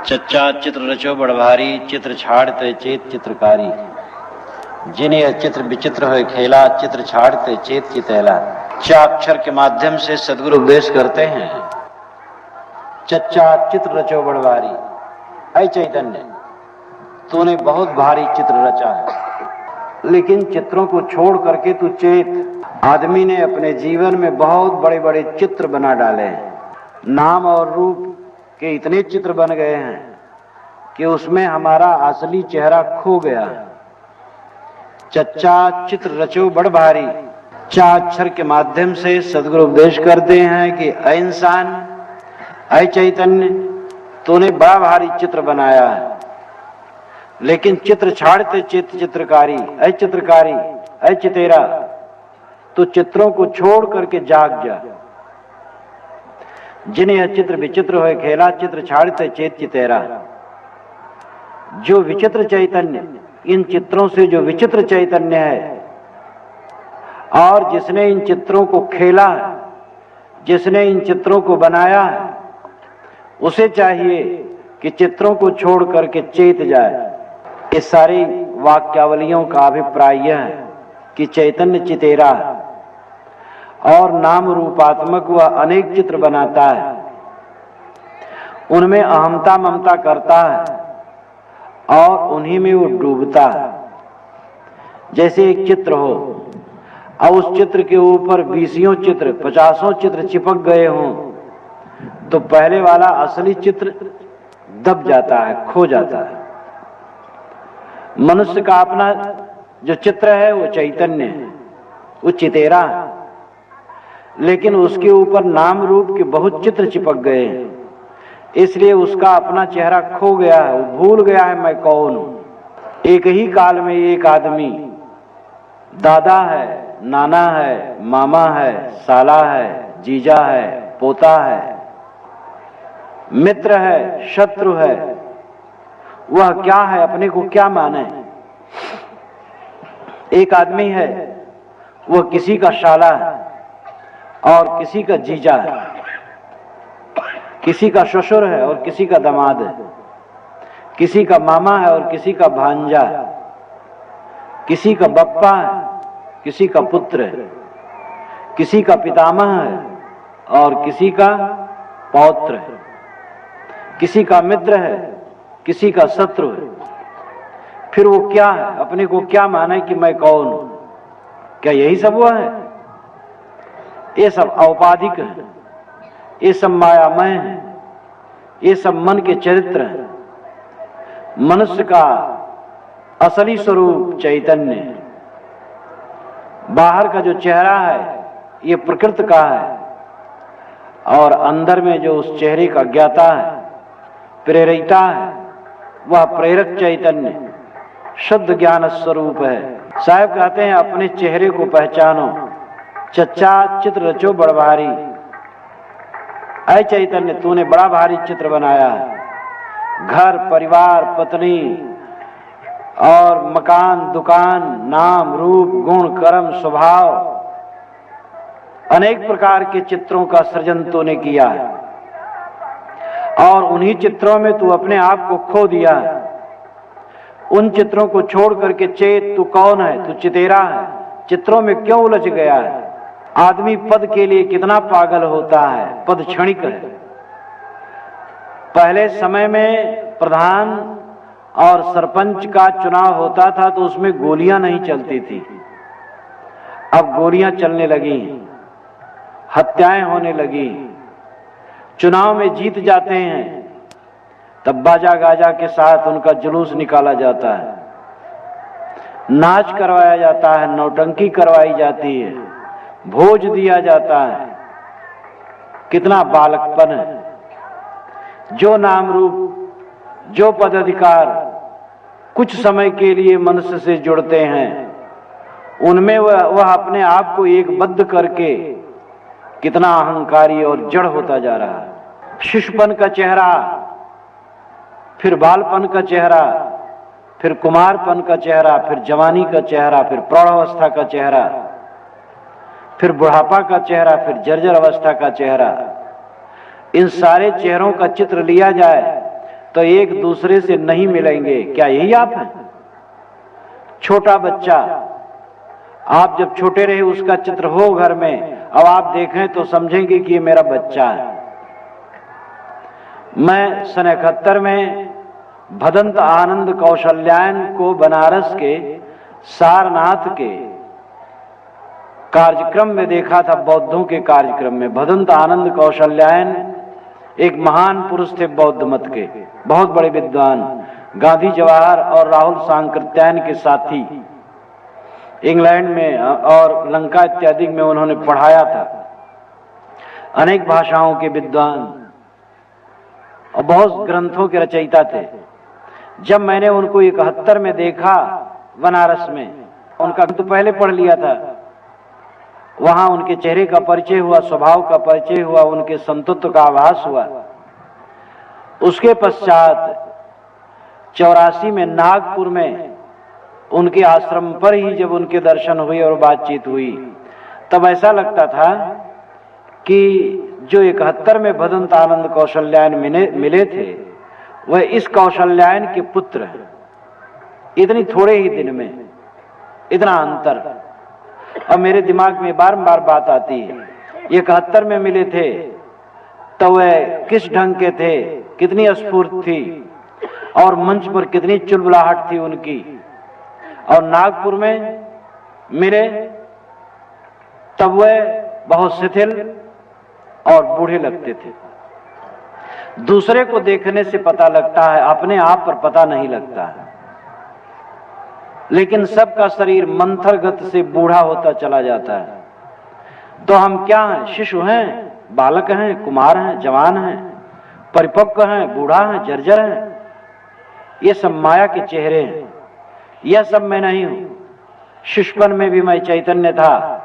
चच्चा चित्र रचो बड़भारी, चित्र छाड़ते चेत चित्रकारी। जिन्हें चित्र विचित्र हो खेला, चित्र छाड़ते चेत चितैला। चाक्षर के माध्यम से सदगुरु उपदेश करते हैं। चच्चा चित्र रचो बड़भारी, ऐ चैतन्य तूने बहुत भारी चित्र रचा है, लेकिन चित्रों को छोड़ करके तू चेत। आदमी ने अपने जीवन में बहुत बड़े बड़े चित्र बना डाले हैं। नाम और रूप के इतने चित्र बन गए हैं कि उसमें हमारा असली चेहरा खो गया है। चच्चा चित्र रचो बड़ भारी, चाक्षर के माध्यम से सदगुरु उपदेश करते हैं कि ऐ इंसान, ऐ चैतन्य तूने बड़ा भारी चित्र बनाया है, लेकिन चित्र छाड़ते चित चित्रकारी। ऐ चित्रकारी, ऐ चितेरा तो चित्रों को छोड़ करके जाग जा। जिन्हें यह चित्र विचित्र होए खेला, चित्र छाड़ते चेत चितेरा। जो विचित्र चैतन्य, इन चित्रों से जो विचित्र चैतन्य है और जिसने इन चित्रों को खेला है, जिसने इन चित्रों को बनाया है, उसे चाहिए कि चित्रों को छोड़ करके चेत जाए। इस सारी वाक्यावलियों का अभिप्राय यह है कि चैतन्य चितेरा है और नाम रूपात्मक वह अनेक चित्र बनाता है, उनमें अहमता ममता करता है और उन्हीं में वो डूबता है। जैसे एक चित्र हो और उस चित्र के ऊपर 20 चित्र 50 चित्र चिपक गए हों, तो पहले वाला असली चित्र दब जाता है, खो जाता है। मनुष्य का अपना जो चित्र है वो चैतन्य है, वो चितेरा है, लेकिन उसके ऊपर नाम रूप के बहुत चित्र चिपक गए हैं, इसलिए उसका अपना चेहरा खो गया है। वो भूल गया है मैं कौन हूं। एक ही काल में एक आदमी दादा है, नाना है, मामा है, साला है, जीजा है, पोता है, मित्र है, शत्रु है। वह क्या है, अपने को क्या माने। एक आदमी है, वह किसी का शाला है और किसी का जीजा है, किसी का ससुर है और किसी का दामाद है, किसी का मामा है और किसी का भांजा है, किसी का बप्पा है, किसी का पुत्र है, किसी का पितामह है और किसी का पौत्र है, किसी का मित्र है, किसी का शत्रु है। फिर वो क्या है, अपने को क्या माने कि मैं कौन हूं। क्या यही सब हुआ है? ये सब औपाधिक है, ये सब मायामय है, ये सब मन के चरित्र है। मनुष्य का असली स्वरूप चैतन्य है। बाहर का जो चेहरा है ये प्रकृति का है और अंदर में जो उस चेहरे का ज्ञाता है, प्रेरिता है, वह प्रेरक चैतन्य शुद्ध ज्ञान स्वरूप है। साहब कहते हैं अपने चेहरे को पहचानो, चच्चा चित्र रचो बड़ भारी। ऐ चैतन्य तूने बड़ा भारी चित्र बनाया है। घर, परिवार, पत्नी और मकान, दुकान, नाम, रूप, गुण, कर्म, स्वभाव, अनेक प्रकार के चित्रों का सृजन तूने किया है और उन्हीं चित्रों में तू अपने आप को खो दिया है। उन चित्रों को छोड़ करके चेत, तू कौन है, तू चितेरा है। चित्रों में क्यों उलझ गया है? आदमी पद के लिए कितना पागल होता है। पद क्षणिक है। पहले समय में प्रधान और सरपंच का चुनाव होता था तो उसमें गोलियां नहीं चलती थी। अब गोलियां चलने लगी, हत्याएं होने लगी। चुनाव में जीत जाते हैं तब बाजा गाजा के साथ उनका जुलूस निकाला जाता है, नाच करवाया जाता है, नौटंकी करवाई जाती है, भोज दिया जाता है। कितना बालकपन है। जो नाम रूप, जो पद अधिकार कुछ समय के लिए मनुष्य से जुड़ते हैं, उनमें वह अपने आप को एकबद्ध करके कितना अहंकारी और जड़ होता जा रहा है। शिशुपन का चेहरा, फिर बालपन का चेहरा, फिर कुमारपन का चेहरा, फिर जवानी का चेहरा, फिर प्रौढ़ावस्था का चेहरा, फिर बुढ़ापा का चेहरा, फिर जर्जर अवस्था का चेहरा। इन सारे चेहरों का चित्र लिया जाए तो एक दूसरे से नहीं मिलेंगे। क्या यही आप हैं? छोटा बच्चा, आप जब छोटे रहे उसका चित्र हो घर में, अब आप देखें तो समझेंगे कि ये मेरा बच्चा है। मैं सन 71 में भदंत आनंद कौशल्यायन को बनारस के सारनाथ के कार्यक्रम में देखा था, बौद्धों के कार्यक्रम में। भदंत आनंद कौशल्यायन एक महान पुरुष थे बौद्ध मत के, बहुत बड़े विद्वान, गांधी जवाहर और राहुल सांकृत्यायन के साथी। इंग्लैंड में और लंका इत्यादि में उन्होंने पढ़ाया था, अनेक भाषाओं के विद्वान और बहुत ग्रंथों के रचयिता थे। जब मैंने उनको 71 में देखा बनारस में, उनका तो पहले पढ़ लिया था, वहां उनके चेहरे का परिचय हुआ, स्वभाव का परिचय हुआ, उनके संतत्व का आभास हुआ। उसके पश्चात 84 में नागपुर में उनके आश्रम पर ही जब उनके दर्शन हुए और बातचीत हुई, तब ऐसा लगता था कि जो 71 में भदंत आनंद कौशल्यायन मिले थे, वह इस कौशल्यायन के पुत्र हैं। इतनी थोड़े ही दिन में इतना अंतर। अब मेरे दिमाग में बार-बार बात आती है, 71 में मिले थे तो वह किस ढंग के थे, कितनी स्फूर्त थी और मंच पर कितनी चुलबुलाहट थी उनकी, और नागपुर में मिले तब वह बहुत शिथिल और बूढ़े लगते थे। दूसरे को देखने से पता लगता है, अपने आप पर पता नहीं लगता है। लेकिन सबका शरीर मंथर गति से बूढ़ा होता चला जाता है। तो हम क्या हैं? शिशु हैं, बालक हैं, कुमार हैं, जवान हैं, परिपक्व हैं, बूढ़ा हैं, जर्जर हैं। ये सब माया के चेहरे हैं। यह सब मैं नहीं हूं। शिशुपन में भी मैं चैतन्य था,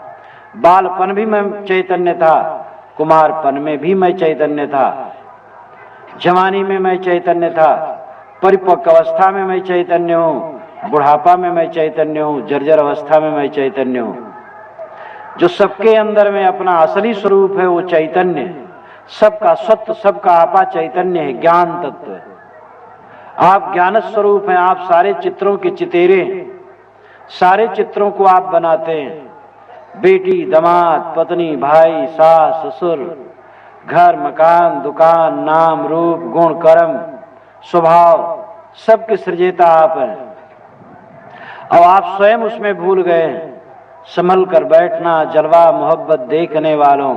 बालपन भी मैं चैतन्य था, कुमारपन में भी मैं चैतन्य था, जवानी में मैं चैतन्य था, परिपक्व अवस्था में मैं चैतन्य हूं, बुढ़ापा में मैं चैतन्य हूं, जर्जर अवस्था में मैं चैतन्य हूं। जो सबके अंदर में अपना असली स्वरूप है वो चैतन्य है। सबका सत्य, सबका आपा चैतन्य है, ज्ञान तत्व है। आप ज्ञान स्वरूप हैं। आप सारे चित्रों के चितेरे हैं। सारे चित्रों को आप बनाते हैं। बेटी, दामाद, पत्नी, भाई, सास, ससुर, घर, मकान, दुकान, नाम, रूप, गुण, कर्म, स्वभाव, सबके सृजेता आप हैं। और आप स्वयं उसमें भूल गए हैं। संभल कर बैठना, जलवा मोहब्बत देखने वालों,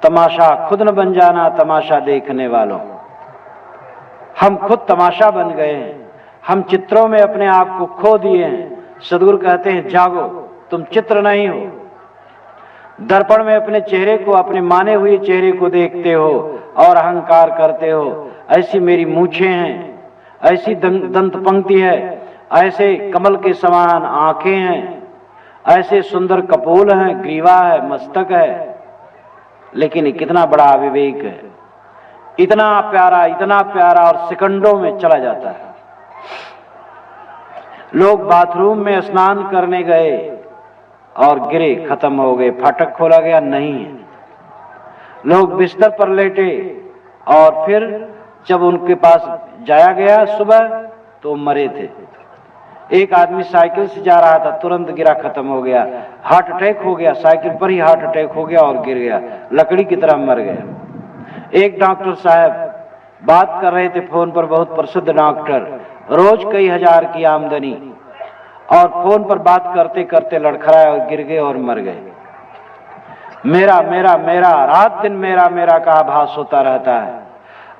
तमाशा खुद न बन जाना तमाशा देखने वालों। हम खुद तमाशा बन गए हैं। हम चित्रों में अपने आप को खो दिए हैं। सद्गुरु कहते हैं जागो, तुम चित्र नहीं हो। दर्पण में अपने चेहरे को, अपने माने हुए चेहरे को देखते हो और अहंकार करते हो, ऐसी मेरी मूछें हैं, ऐसी दंत पंक्ति है, ऐसे कमल के समान आंखें हैं, ऐसे सुंदर कपोल हैं, ग्रीवा है, मस्तक है। लेकिन कितना बड़ा अविवेक है। इतना प्यारा और सेकंडों में चला जाता है। लोग बाथरूम में स्नान करने गए और गिरे, खत्म हो गए, फाटक खोला गया, नहीं है। लोग बिस्तर पर लेटे और फिर जब उनके पास जाया गया सुबह तो मरे थे। एक आदमी साइकिल से जा रहा था, तुरंत गिरा, खत्म हो गया, हार्ट अटैक हो गया, साइकिल पर ही हार्ट अटैक हो गया और गिर गया, लकड़ी की तरह मर गया। एक डॉक्टर साहब बात कर रहे थे फोन पर, बहुत प्रसिद्ध डॉक्टर, रोज कई हजार की आमदनी, और फोन पर बात करते करते लड़खड़ाए और गिर गए और मर गए। मेरा मेरा मेरा, रात दिन मेरा मेरा का आभास होता रहता है।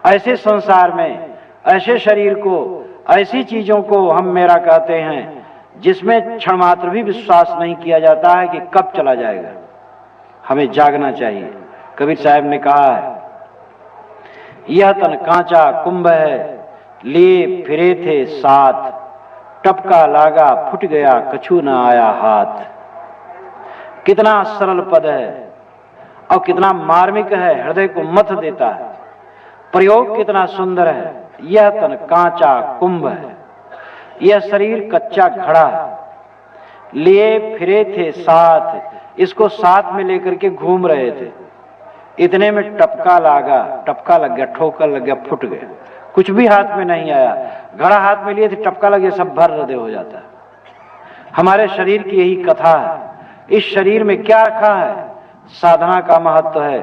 ऐसे संसार में, ऐसे शरीर को, ऐसी चीजों को हम मेरा कहते हैं जिसमें क्षण मात्र भी विश्वास नहीं किया जाता है कि कब चला जाएगा। हमें जागना चाहिए। कबीर साहब ने कहा है, यह तन कांचा कुंभ है, लिए फिरे थे साथ, टपका लागा फुट गया, कछु न आया हाथ। कितना सरल पद है और कितना मार्मिक है, हृदय को मथ देता है। प्रयोग कितना सुंदर है। यह तन कांचा कुंभ है, यह शरीर कच्चा घड़ा है, लिए फिरे थे साथ, इसको साथ में लेकर के घूम रहे थे। इतने में टपका लग गया, ठोकर लग गया, फुट गया, कुछ भी हाथ में नहीं आया, घड़ा हाथ में लिए थे, टपका लगे सब भर हृदय हो जाता है। हमारे शरीर की यही कथा है। इस शरीर में क्या रखा है? साधना का महत्व है।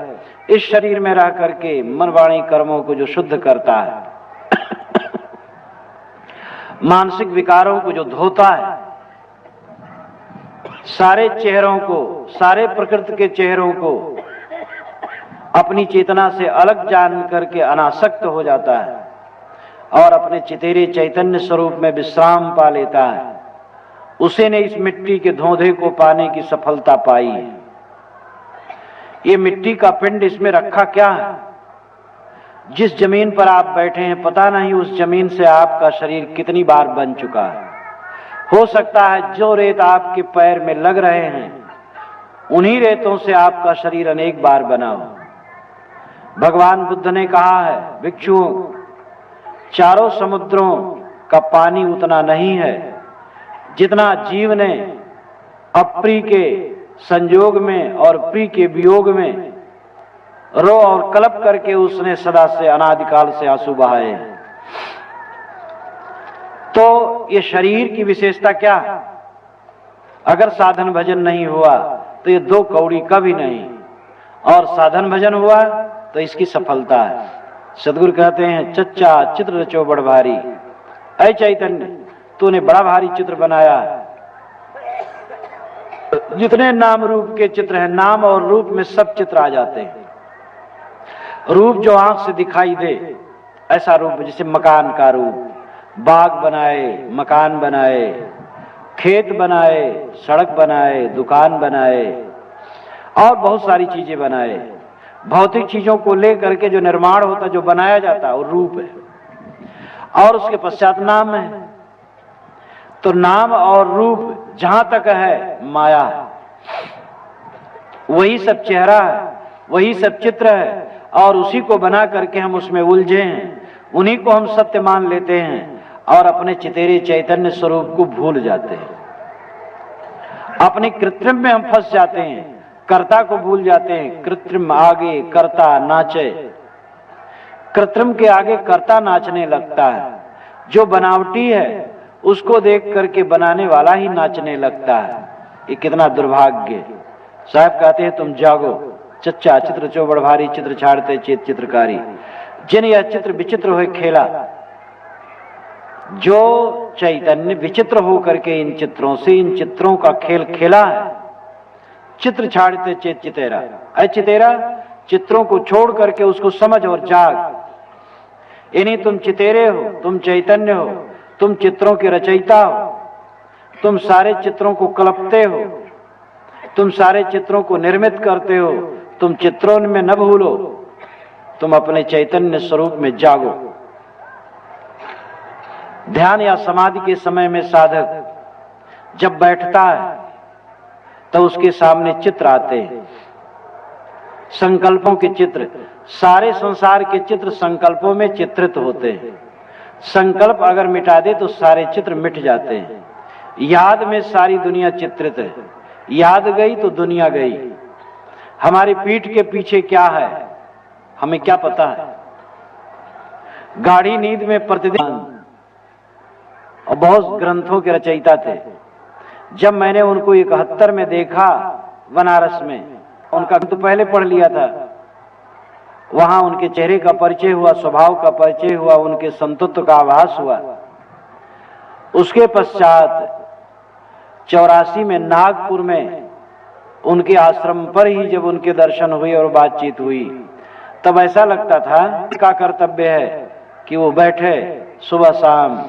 इस शरीर में रह करके मन वाणी कर्मों को जो शुद्ध करता है, मानसिक विकारों को जो धोता है, सारे चेहरों को, सारे प्रकृति के चेहरों को अपनी चेतना से अलग जान करके अनासक्त हो जाता है और अपने चितेरे चैतन्य स्वरूप में विश्राम पा लेता है, उसे ने इस मिट्टी के धोधे को पाने की सफलता पाई है। ये मिट्टी का पिंड, इसमें रखा क्या है? जिस जमीन पर आप बैठे हैं, पता नहीं उस जमीन से आपका शरीर कितनी बार बन चुका है। हो सकता है जो रेत आपके पैर में लग रहे हैं, उन्हीं रेतों से आपका शरीर अनेक बार बना हो। भगवान बुद्ध ने कहा है, भिक्षुओं, चारों समुद्रों का पानी उतना नहीं है जितना जीव ने अप्रिय के संयोग में और प्रिय के वियोग में रो और कलप करके उसने सदा से अनादिकाल से आंसू बहाए हैं। तो ये शरीर की विशेषता क्या है? अगर साधन भजन नहीं हुआ तो ये दो कौड़ी का भी नहीं, और साधन भजन हुआ तो इसकी सफलता है। सदगुरु कहते हैं, चच्चा चित्र रचो बड़ भारी, ऐ चैतन्य तूने बड़ा भारी चित्र बनाया। जितने नाम रूप के चित्र हैं, नाम और रूप में सब चित्र आ जाते हैं। रूप जो आंख से दिखाई दे, ऐसा रूप, जैसे मकान का रूप, बाग बनाए, मकान बनाए, खेत बनाए, सड़क बनाए, दुकान बनाए और बहुत सारी चीजें बनाए। भौतिक चीजों को लेकर के जो निर्माण होता, जो बनाया जाता है, वो रूप है। और उसके पश्चात नाम है। तो नाम और रूप जहां तक है माया है, वही सब चेहरा है, वही सब चित्र है, और उसी को बना करके हम उसमें उलझे हैं, उन्हीं को हम सत्य मान लेते हैं और अपने चितेरे चैतन्य स्वरूप को भूल जाते हैं। अपने कृत्रिम में हम फंस जाते हैं, कर्ता को भूल जाते हैं। कृत्रिम आगे कर्ता नाचे, कृत्रिम के आगे कर्ता नाचने लगता है। जो बनावटी है उसको देख करके बनाने वाला ही नाचने लगता है। ये कितना दुर्भाग्य। साहब कहते हैं, तुम जागो, चच्चा चित्र चो बड़ भारी, चित्र छाड़ते चेत चित्रकारी। जिन यह चित्र विचित्र हुए खेला, जो चैतन्य विचित्र हो करके इन चित्रों से, इन चित्रों का खेल खेला है, चित्र छाड़ते चेत चितेरा। ऐ चितेरा, चित्रों को छोड़ करके उसको समझ और जाग। इन्हीं तुम चितेरे हो, तुम चैतन्य हो, तुम चित्रों के रचयिता हो, तुम सारे चित्रों को कल्पते हो, तुम सारे चित्रों को निर्मित करते हो। तुम चित्रों में न भूलो, तुम अपने चैतन्य स्वरूप में जागो। ध्यान या समाधि के समय में साधक जब बैठता है तो उसके सामने चित्र आते हैं, संकल्पों के चित्र। सारे संसार के चित्र संकल्पों में चित्रित होते हैं। संकल्प अगर मिटा दे तो सारे चित्र मिट जाते हैं। याद में सारी दुनिया चित्रित है, याद गई तो दुनिया गई। हमारी पीठ के पीछे क्या है हमें क्या पता है। गाढ़ी नींद में प्रतिदिन, और बहुत ग्रंथों के रचयिता थे। जब मैंने उनको 71 में देखा बनारस में, उनका तो पहले पढ़ लिया था, वहां उनके चेहरे का परिचय हुआ, स्वभाव का परिचय हुआ, उनके संतत्व का आभास हुआ। उसके पश्चात 84 में नागपुर में उनके आश्रम पर ही जब उनके दर्शन हुए और बातचीत हुई, तब ऐसा लगता था का कर्तव्य है कि वो बैठे सुबह शाम,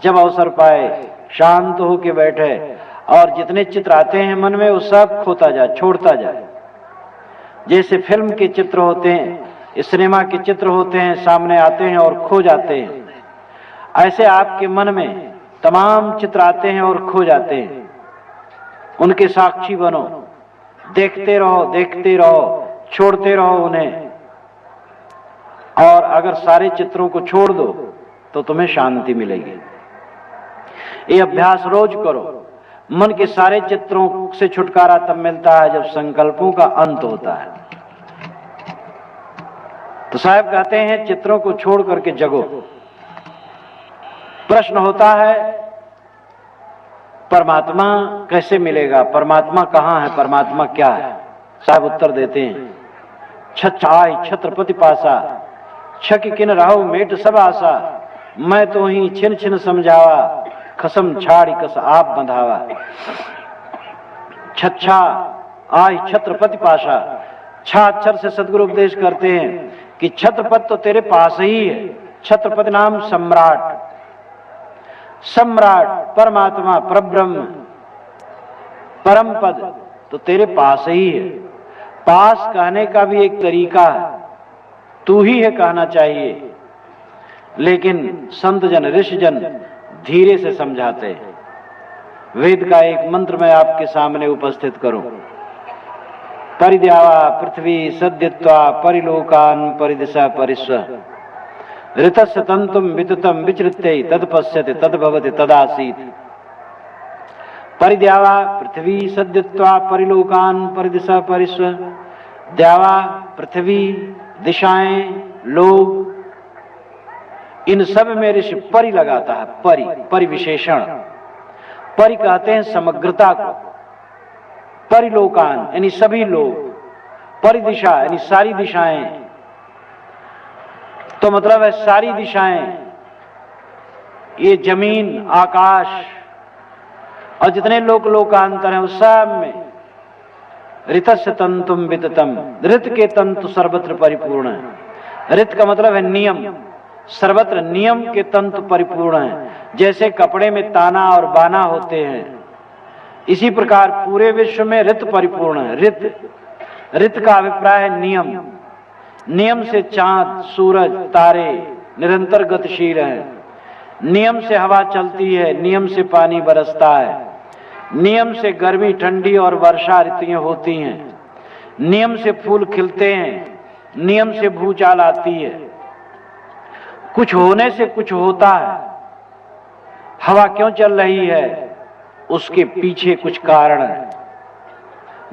जब अवसर पाए शांत हो के बैठे, और जितने चित्र आते हैं मन में वो सब खोता जाए, छोड़ता जाए। जैसे फिल्म के चित्र होते हैं, सिनेमा के चित्र होते हैं, सामने आते हैं और खो जाते हैं, ऐसे आपके मन में तमाम चित्र आते हैं और खो जाते हैं। उनके साक्षी बनो, देखते रहो, देखते रहो, छोड़ते रहो उन्हें। और अगर सारे चित्रों को छोड़ दो तो तुम्हें शांति मिलेगी। ये अभ्यास रोज करो। मन के सारे चित्रों से छुटकारा तब मिलता है जब संकल्पों का अंत होता है। तो साहब कहते हैं, चित्रों को छोड़ करके जगो। प्रश्न होता है परमात्मा कैसे मिलेगा, परमात्मा कहाँ है, परमात्मा क्या है। साहब उत्तर देते हैं, छछाय छत्रपति पासा, छक किन रहो मेट सब आशा, मैं तो ही छिन छिन समझावा, खसम छाड़ी कस आप बंधावा। छच्छा आय छत्रपति पाशा, छा अक्षर से सदगुरु उपदेश करते हैं कि छत्रपति तो तेरे पास ही है। छत्रपति नाम सम्राट, सम्राट परमात्मा परब्रह्म परम पद तो तेरे पास ही है। पास कहने का भी एक तरीका है, तू ही है कहना चाहिए, लेकिन संत जन ऋषि जन धीरे से समझाते हैं। वेद का एक मंत्र मैं आपके सामने उपस्थित करूं। परिद्यावा पृथ्वी सद्यत्वा परिलोकान परिदिशा परिस्व, ऋतस्य तंतुम वितुतम विचृत्य तत्पश्यते तद्भवति तदासीत। परिद्यावा पृथ्वी सद्यत्वा परिलोकान परिदिशा परिस्व, द्यावा पृथ्वी दिशाएं लोग, इन सब में ऋषि परि लगाता है। परि परिविशेषण, परि कहते हैं समग्रता को। परिलोकान यानी सभी लोग, परिदिशा यानी सारी दिशाएं, तो मतलब है सारी दिशाएं, ये जमीन आकाश और जितने लोकांतर हैं उस सब में ऋतस्य तंतुम विततम, ऋत के तंतु सर्वत्र परिपूर्ण है। ऋत का मतलब है नियम, सर्वत्र नियम के तंतु परिपूर्ण हैं। जैसे कपड़े में ताना और बाना होते हैं, इसी प्रकार पूरे विश्व में ऋत परिपूर्ण है। ऋत का अभिप्राय है नियम। नियम से चांद सूरज तारे निरंतर गतिशील हैं, नियम से हवा चलती है, नियम से पानी बरसता है, नियम से गर्मी ठंडी और वर्षा ऋतुएं होती हैं, नियम से फूल खिलते हैं, नियम से भूचाल आती है। कुछ होने से कुछ होता है। हवा क्यों चल रही है, उसके पीछे कुछ कारण है।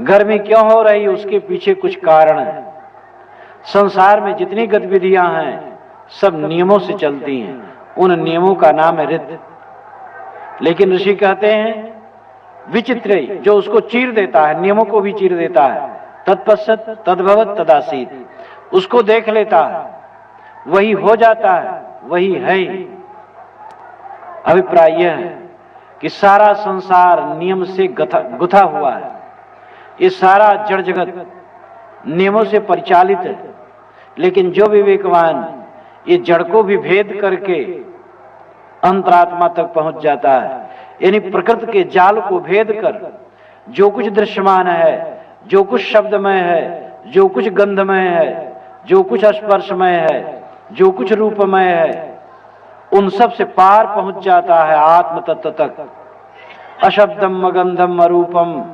गर्मी क्यों हो रही है, उसके पीछे कुछ कारण है। संसार में जितनी गतिविधियां हैं सब नियमों से चलती हैं, उन नियमों का नाम है ऋत। लेकिन ऋषि कहते हैं विचित्र, जो उसको चीर देता है, नियमों को भी चीर देता है। तत्पश्चात तद्भवत तदासीत, उसको देख लेता है, वही हो जाता है, वही है। अभिप्राय यह है कि सारा संसार नियम से गुथा हुआ है। ये सारा जड़ जगत नियमों से परिचालित है। लेकिन जो विवेकवान ये जड़ को भी भेद करके अंतरात्मा तक पहुंच जाता है, यानी प्रकृति के जाल को भेद कर जो कुछ दृश्यमान है, जो कुछ शब्दमय है, जो कुछ गंधमय है, जो कुछ स्पर्शमय है, जो कुछ रूपमय है, उन सब से पार पहुंच जाता है आत्म तत्व तक। अशब्दम अगंधम अरूपम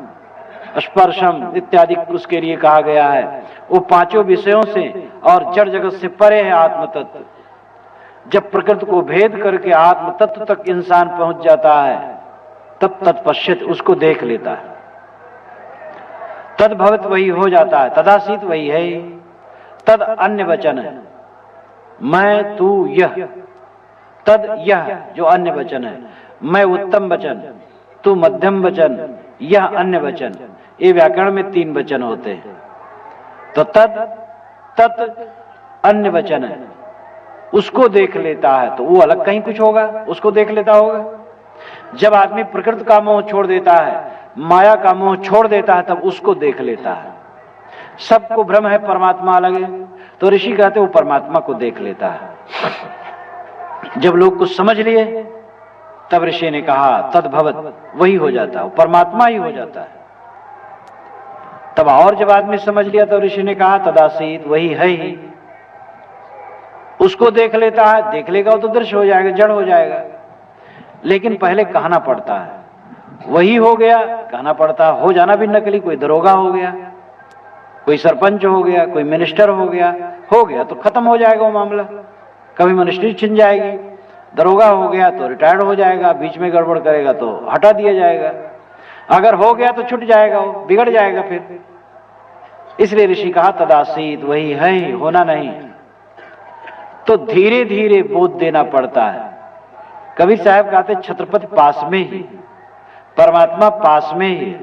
स्पर्शम इत्यादि उसके लिए कहा गया है। वो पांचों विषयों से और जड़ जगत से परे है आत्म तत्व। जब प्रकृति को भेद करके आत्म तत्व तक इंसान पहुंच जाता है, तब तत्पश्चित उसको देख लेता है। तद्भवत वही हो जाता है, तदासीत वही है। तद अन्य वचन है, मैं तू यह। तद यह जो अन्य वचन है, मैं उत्तम वचन, तू मध्यम वचन, यह अन्य वचन। ये व्याकरण में 3 वचन होते हैं। तो तद तत् अन्य वचन है, उसको देख लेता है तो वो अलग कहीं कुछ होगा, उसको देख लेता होगा। जब आदमी प्रकृति का मोह छोड़ देता है, माया का मोह छोड़ देता है, तब उसको देख लेता है। सबको भ्रम है परमात्मा अलग है, तो ऋषि कहते वो परमात्मा को देख लेता है। जब लोग कुछ समझ लिए, तब ऋषि ने कहा तद्भवत वही हो जाता है, परमात्मा ही हो जाता है। तब और जब आदमी समझ लिया तो ऋषि ने कहा तदासीत वही है ही। उसको देख लेता है, देख लेगा तो दृश्य हो जाएगा, जड़ हो जाएगा। लेकिन पहले कहना पड़ता है, वही हो गया कहना पड़ता है। हो जाना भी नकली, कोई दरोगा हो गया, कोई सरपंच हो गया, कोई मिनिस्टर हो गया तो खत्म हो जाएगा वो मामला। कभी मिनिस्ट्री छिन जाएगी, दरोगा हो गया तो रिटायर्ड हो जाएगा, बीच में गड़बड़ करेगा तो हटा दिया जाएगा, अगर हो गया तो छूट जाएगा, वो बिगड़ जाएगा फिर। इसलिए ऋषि कहा तदासीत वही है, होना नहीं। तो धीरे धीरे बोध देना पड़ता है। कबीर साहब कहते छत्रपति पास में ही, परमात्मा पास में ही,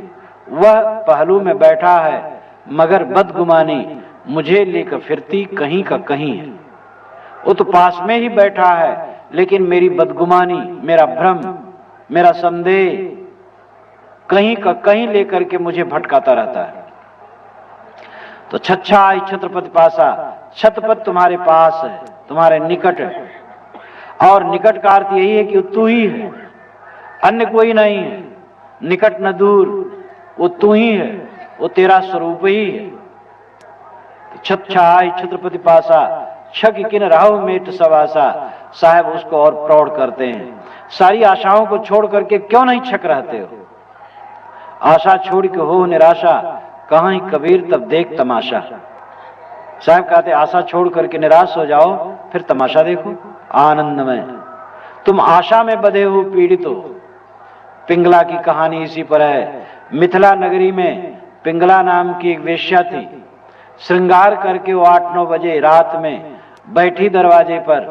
वह पहलू में बैठा है मगर बदगुमानी मुझे लेकर फिरती कहीं का कहीं है। वो तो पास में ही बैठा है लेकिन मेरी बदगुमानी, मेरा भ्रम, मेरा संदेह कहीं का कहीं लेकर के मुझे भटकाता रहता है। तो छच्छा आई छत्रपति पासा, छत्रपति तुम्हारे पास है, तुम्हारे निकट है। और निकट का अर्थ यही है कि तू ही है, अन्य कोई नहीं है। निकट न दूर, वो तू ही है, वो तेरा स्वरूप ही है। तो छच्छा आई छत्रपति पासा, छक किन राहु मेट सवासा। साहब उसको और प्रौढ़ करते हैं, सारी आशाओं को छोड़ करके क्यों नहीं छक रहते हो? आशा छोड़ के हो निराशा, कहाँ ही कबीर तब देख तमाशा। साहब कहते आशा छोड़ करके निराश हो जाओ, फिर तमाशा देखो आनंद में। तुम आशा में बधे हो, पीड़ित हो। पिंगला की कहानी इसी पर है। मिथिला नगरी में पिंगला नाम की एक वेश्या थी। श्रृंगार करके वो 8-9 बजे रात में बैठी दरवाजे पर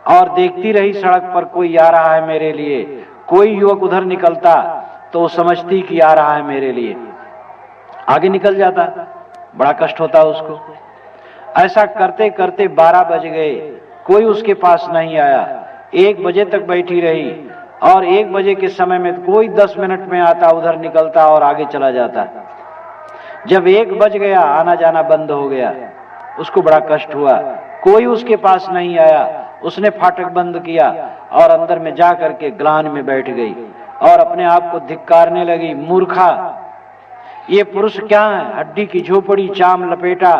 और देखती रही सड़क पर कोई आ रहा है मेरे लिए। कोई युवक उधर निकलता तो वो समझती कि आ रहा है मेरे लिए, आगे निकल जाता। बड़ा कष्ट होता उसको। ऐसा करते करते 12 बज गए, कोई उसके पास नहीं आया। 1 बजे तक बैठी रही और 1 बजे के समय में कोई 10 मिनट में आता, उधर निकलता और आगे चला जाता। जब 1 बज गया, आना जाना बंद हो गया। उसको बड़ा कष्ट हुआ, कोई उसके पास नहीं आया। उसने फाटक बंद किया और अंदर में जा करके ग्लानि में बैठ गई और अपने आप को धिक्कारने लगी। मूर्खा, ये पुरुष क्या है? हड्डी की झोपड़ी, चाम लपेटा,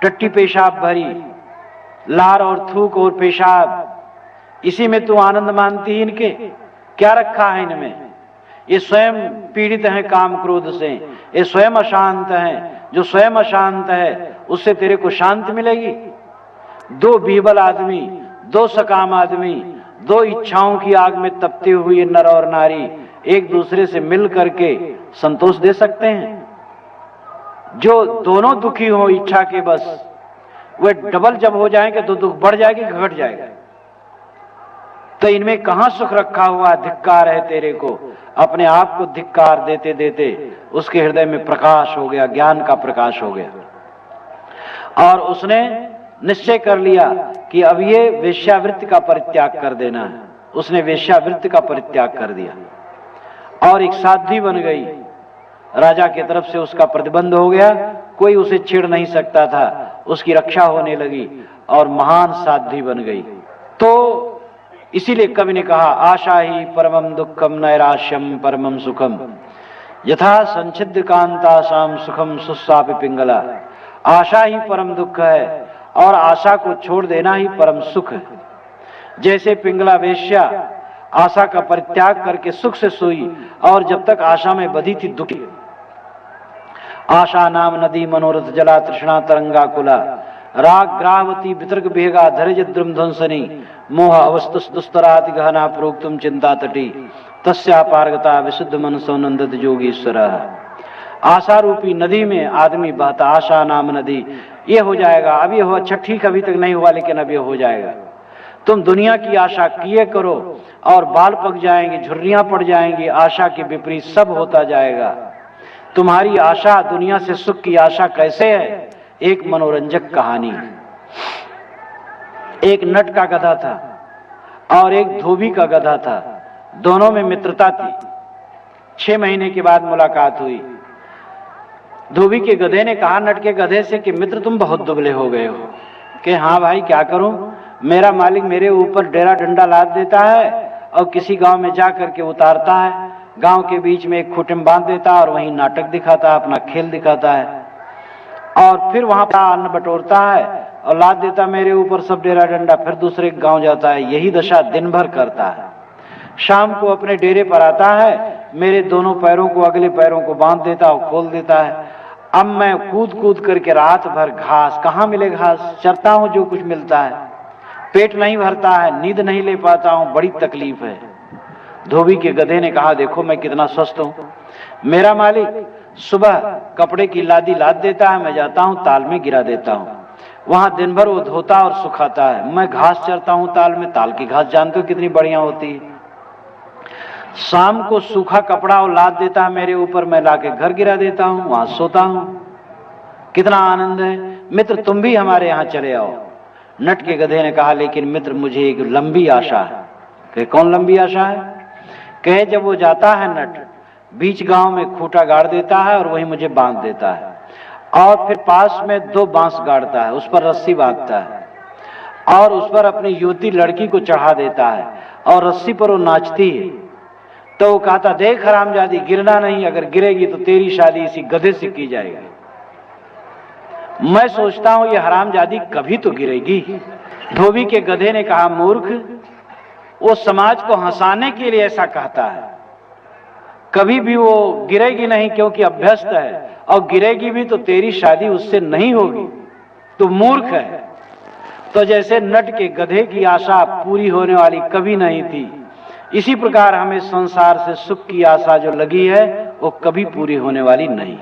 टट्टी पेशाब भरी, लार और थूक और पेशाब, इसी में तू आनंद मानती है? इनके क्या रखा है इनमें? ये स्वयं पीड़ित हैं काम क्रोध से, ये स्वयं अशांत हैं। जो स्वयं अशांत है उससे तेरे को शांति मिलेगी? 2 बीबल आदमी, 2 सकाम आदमी, 2 इच्छाओं की आग में तपते हुए नर और नारी एक दूसरे से मिल करके संतोष दे सकते हैं? जो दोनों दुखी हो इच्छा के बस, वे डबल जब हो जाएंगे तो दुख बढ़ जाएगी, घट जाएगा। तो इनमें कहां सुख रखा हुआ? धिक्कार है तेरे को। अपने आप को धिक्कार देते देते उसके हृदय में प्रकाश हो गया, ज्ञान का प्रकाश हो गया। और उसने निश्चय कर लिया कि अब ये वेश्यावृत्ति का परित्याग कर देना है। उसने वेश्यावृत्ति का परित्याग कर दिया और एक साध्वी बन गई। राजा की तरफ से उसका प्रतिबंध हो गया, कोई उसे छेड़ नहीं सकता था। उसकी रक्षा होने लगी और महान साध्वी बन गई। तो इसीलिए कवि ने कहा, आशा ही परमम दुखम नैराश्यम परमम सुखम, यथा संचिद्ध कांतासाम सुखम सुस्सापि पिंगला। आशा ही परम दुख है और आशा को छोड़ देना ही परम सुख है। जैसे पिंगला वेश्या आशा का परित्याग करके सुख से सोई और जब तक आशा में बधी थी दुखी। आशा नाम नदी मनोरथ जला तृष्णा तरंगा कुला, राग ग्राहवती वितर्क भेगा धैर्य द्रुम ध्वंसनी, मोह अवस्तुस दुस्तराति गहना प्रोक्तुम चिंता तटी, तस्या पारगता विशुद्ध मनसो नंदत जोगीश्वर। आशा रूपी नदी में आदमी बहता, आशा नाम नदी। ये हो जाएगा, अब ये हो, अच्छा ठीक अभी तक नहीं हुआ लेकिन अब ये हो जाएगा। तुम दुनिया की आशा किए करो और बाल पक जाएंगे, झुर्रियां पड़ जाएंगी, आशा के विपरीत सब होता जाएगा। तुम्हारी आशा, दुनिया से सुख की आशा कैसे है? एक मनोरंजक कहानी। एक नट का गधा था और एक धोबी का गधा था। दोनों में मित्रता थी। 6 महीने के बाद मुलाकात हुई। धोबी के गधे ने कहा नट के गधे से कि मित्र तुम बहुत दुबले हो गए हो। कि हाँ भाई क्या करूं, मेरा मालिक मेरे ऊपर डेरा डंडा लाद देता है और किसी गांव में जा करके उतारता है। गांव के बीच में एक खुटिम बांध देता है और वहीं नाटक दिखाता है, अपना खेल दिखाता है और फिर वहां पर अन्न बटोरता है और लाद देता मेरे ऊपर सब डेरा डंडा। फिर दूसरे गांव जाता है, यही दशा दिन भर करता है। शाम को अपने डेरे पर आता है, मेरे दोनों पैरों को अगले पैरों को बांध देता और खोल देता है। अब मैं कूद कूद करके रात भर घास, कहाँ मिले घास, चरता हूं जो कुछ मिलता है। पेट नहीं भरता है, नींद नहीं ले पाता हूं, बड़ी तकलीफ है। धोबी के गधे ने कहा देखो मैं कितना स्वस्थ हूं। मेरा मालिक सुबह कपड़े की लादी लाद देता है, मैं जाता हूं ताल में गिरा देता हूं। वहां दिन भर वो धोता और सुखाता है। मैं घास चरता हूं ताल में, ताल की घास जानते हो कितनी बढ़िया होती है। शाम को सूखा कपड़ा और लाद देता है मेरे ऊपर, मैं लाके घर गिरा देता हूं, वहां सोता हूं। कितना आनंद है। मित्र तुम भी हमारे यहां चले आओ। नट के गधे ने कहा, लेकिन मित्र मुझे एक लंबी आशा है। कहे कौन लंबी आशा है? कहे जब वो जाता है नट, बीच गांव में खूंटा गाड़ देता है और वहीं मुझे बांध देता है, और फिर पास में 2 बांस गाड़ता है, उस पर रस्सी बांधता है और उस पर अपनी युवती लड़की को चढ़ा देता है और रस्सी पर वो नाचती है। तो वो कहता, देख हरामजादी गिरना नहीं, अगर गिरेगी तो तेरी शादी इसी गधे से की जाएगी। मैं सोचता हूं ये हरामजादी कभी तो गिरेगी। धोबी के गधे ने कहा, मूर्ख, वो समाज को हंसाने के लिए ऐसा कहता है, कभी भी वो गिरेगी नहीं क्योंकि अभ्यस्त है, और गिरेगी भी तो तेरी शादी उससे नहीं होगी, तो मूर्ख है। तो जैसे नट के गधे की आशा पूरी होने वाली कभी नहीं थी, इसी प्रकार हमें संसार से सुख की आशा जो लगी है वो कभी पूरी होने वाली नहीं।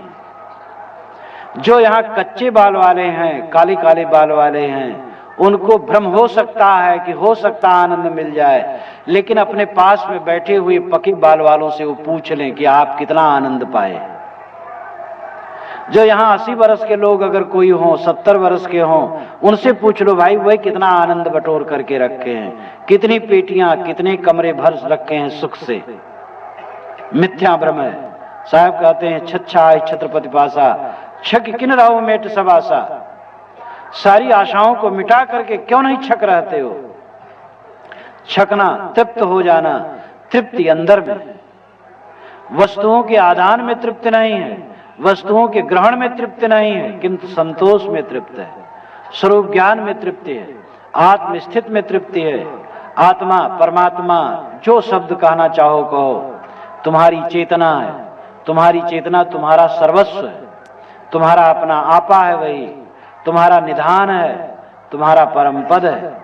जो यहाँ कच्चे बाल वाले हैं, काले काले बाल वाले हैं, उनको भ्रम हो सकता है कि हो सकता आनंद मिल जाए, लेकिन अपने पास में बैठे हुए पके बाल वालों से वो पूछ लें कि आप कितना आनंद पाए। जो यहाँ 80 वर्ष के लोग अगर कोई हो, 70 वर्ष के हों, उनसे पूछ लो भाई वह कितना आनंद बटोर करके रखे हैं, कितनी पेटियां, कितने कमरे भर रखे हैं सुख से। मिथ्या भ्रम है। साहब कहते हैं, छच्छाय छत्रपति पासा, छक किन रहो मेट सब आशा। सारी आशाओं को मिटा करके क्यों नहीं छक रहते हो? छकना, तृप्त हो जाना, तृप्ति अंदर में। वस्तुओं के आदान में तृप्ति नहीं है, वस्तुओं के ग्रहण में तृप्ति नहीं है, किंतु संतोष में तृप्त है, स्वरूप ज्ञान में तृप्ति है, आत्मस्थित में तृप्ति है। आत्मा, परमात्मा, जो शब्द कहना चाहो कहो, तुम्हारी चेतना है। तुम्हारी चेतना तुम्हारा सर्वस्व है, तुम्हारा अपना आपा है, वही तुम्हारा निधान है, तुम्हारा परम पद है।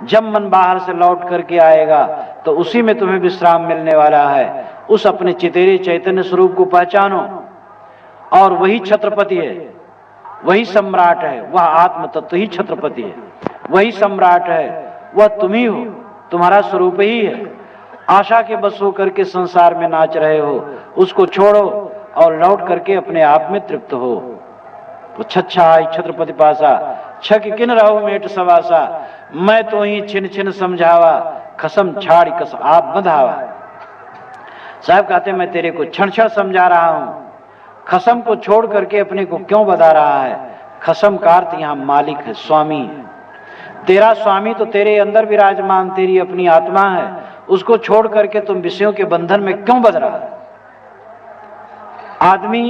जब मन बाहर से लौट करके आएगा तो उसी में तुम्हें विश्राम मिलने वाला है। उस अपने चितेरे चैतन्य स्वरूप को पहचानो, और वही छत्रपति है, वही सम्राट है। वह आत्म तत्व ही छत्रपति है, वही सम्राट है, वह तुम ही हो, तुम्हारा स्वरूप ही है। आशा के बस होकर के संसार में नाच रहे हो, उसको छोड़ो और लौट करके अपने आप में तृप्त हो। तो छच्छाय छत्रपति पासा, छक किन रहो मेट सवासा। मैं तो ही छिन छिन समझावा, खसम छाड़ी कस आप बंधावा। साहब कहते मैं तेरे को क्षण क्षण समझा रहा हूं, खसम को छोड़ करके अपने को क्यों बता रहा है? खसम का अर्थ यहाँ मालिक है, स्वामी है। तेरा स्वामी तो तेरे अंदर विराजमान तेरी अपनी आत्मा है, उसको छोड़ करके तुम विषयों के बंधन में क्यों बंध रहा है? आदमी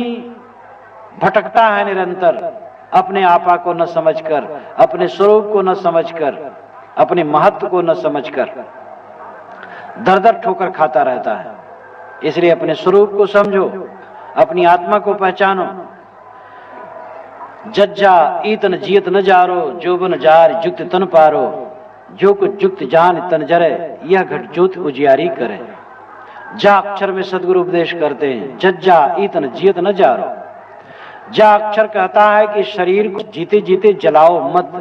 भटकता है निरंतर, अपने आपा को न समझकर, अपने स्वरूप को न समझकर, अपने महत्व को न समझकर दर दर ठोकर खाता रहता है। इसलिए अपने स्वरूप को समझो, अपनी आत्मा को पहचानो। जज्जा ईतन जियत न जारो, जोबन जार जुक्त तन पारो। जो कुछ जुक्त जान तन जरे, यह घट ज्योत उजियारी करे। जा अक्षर में सदगुरु उपदेश करते हैं, जज्जा ईतन जियत न जारो। जा अक्षर कहता है कि शरीर को जीते जीते जलाओ मत।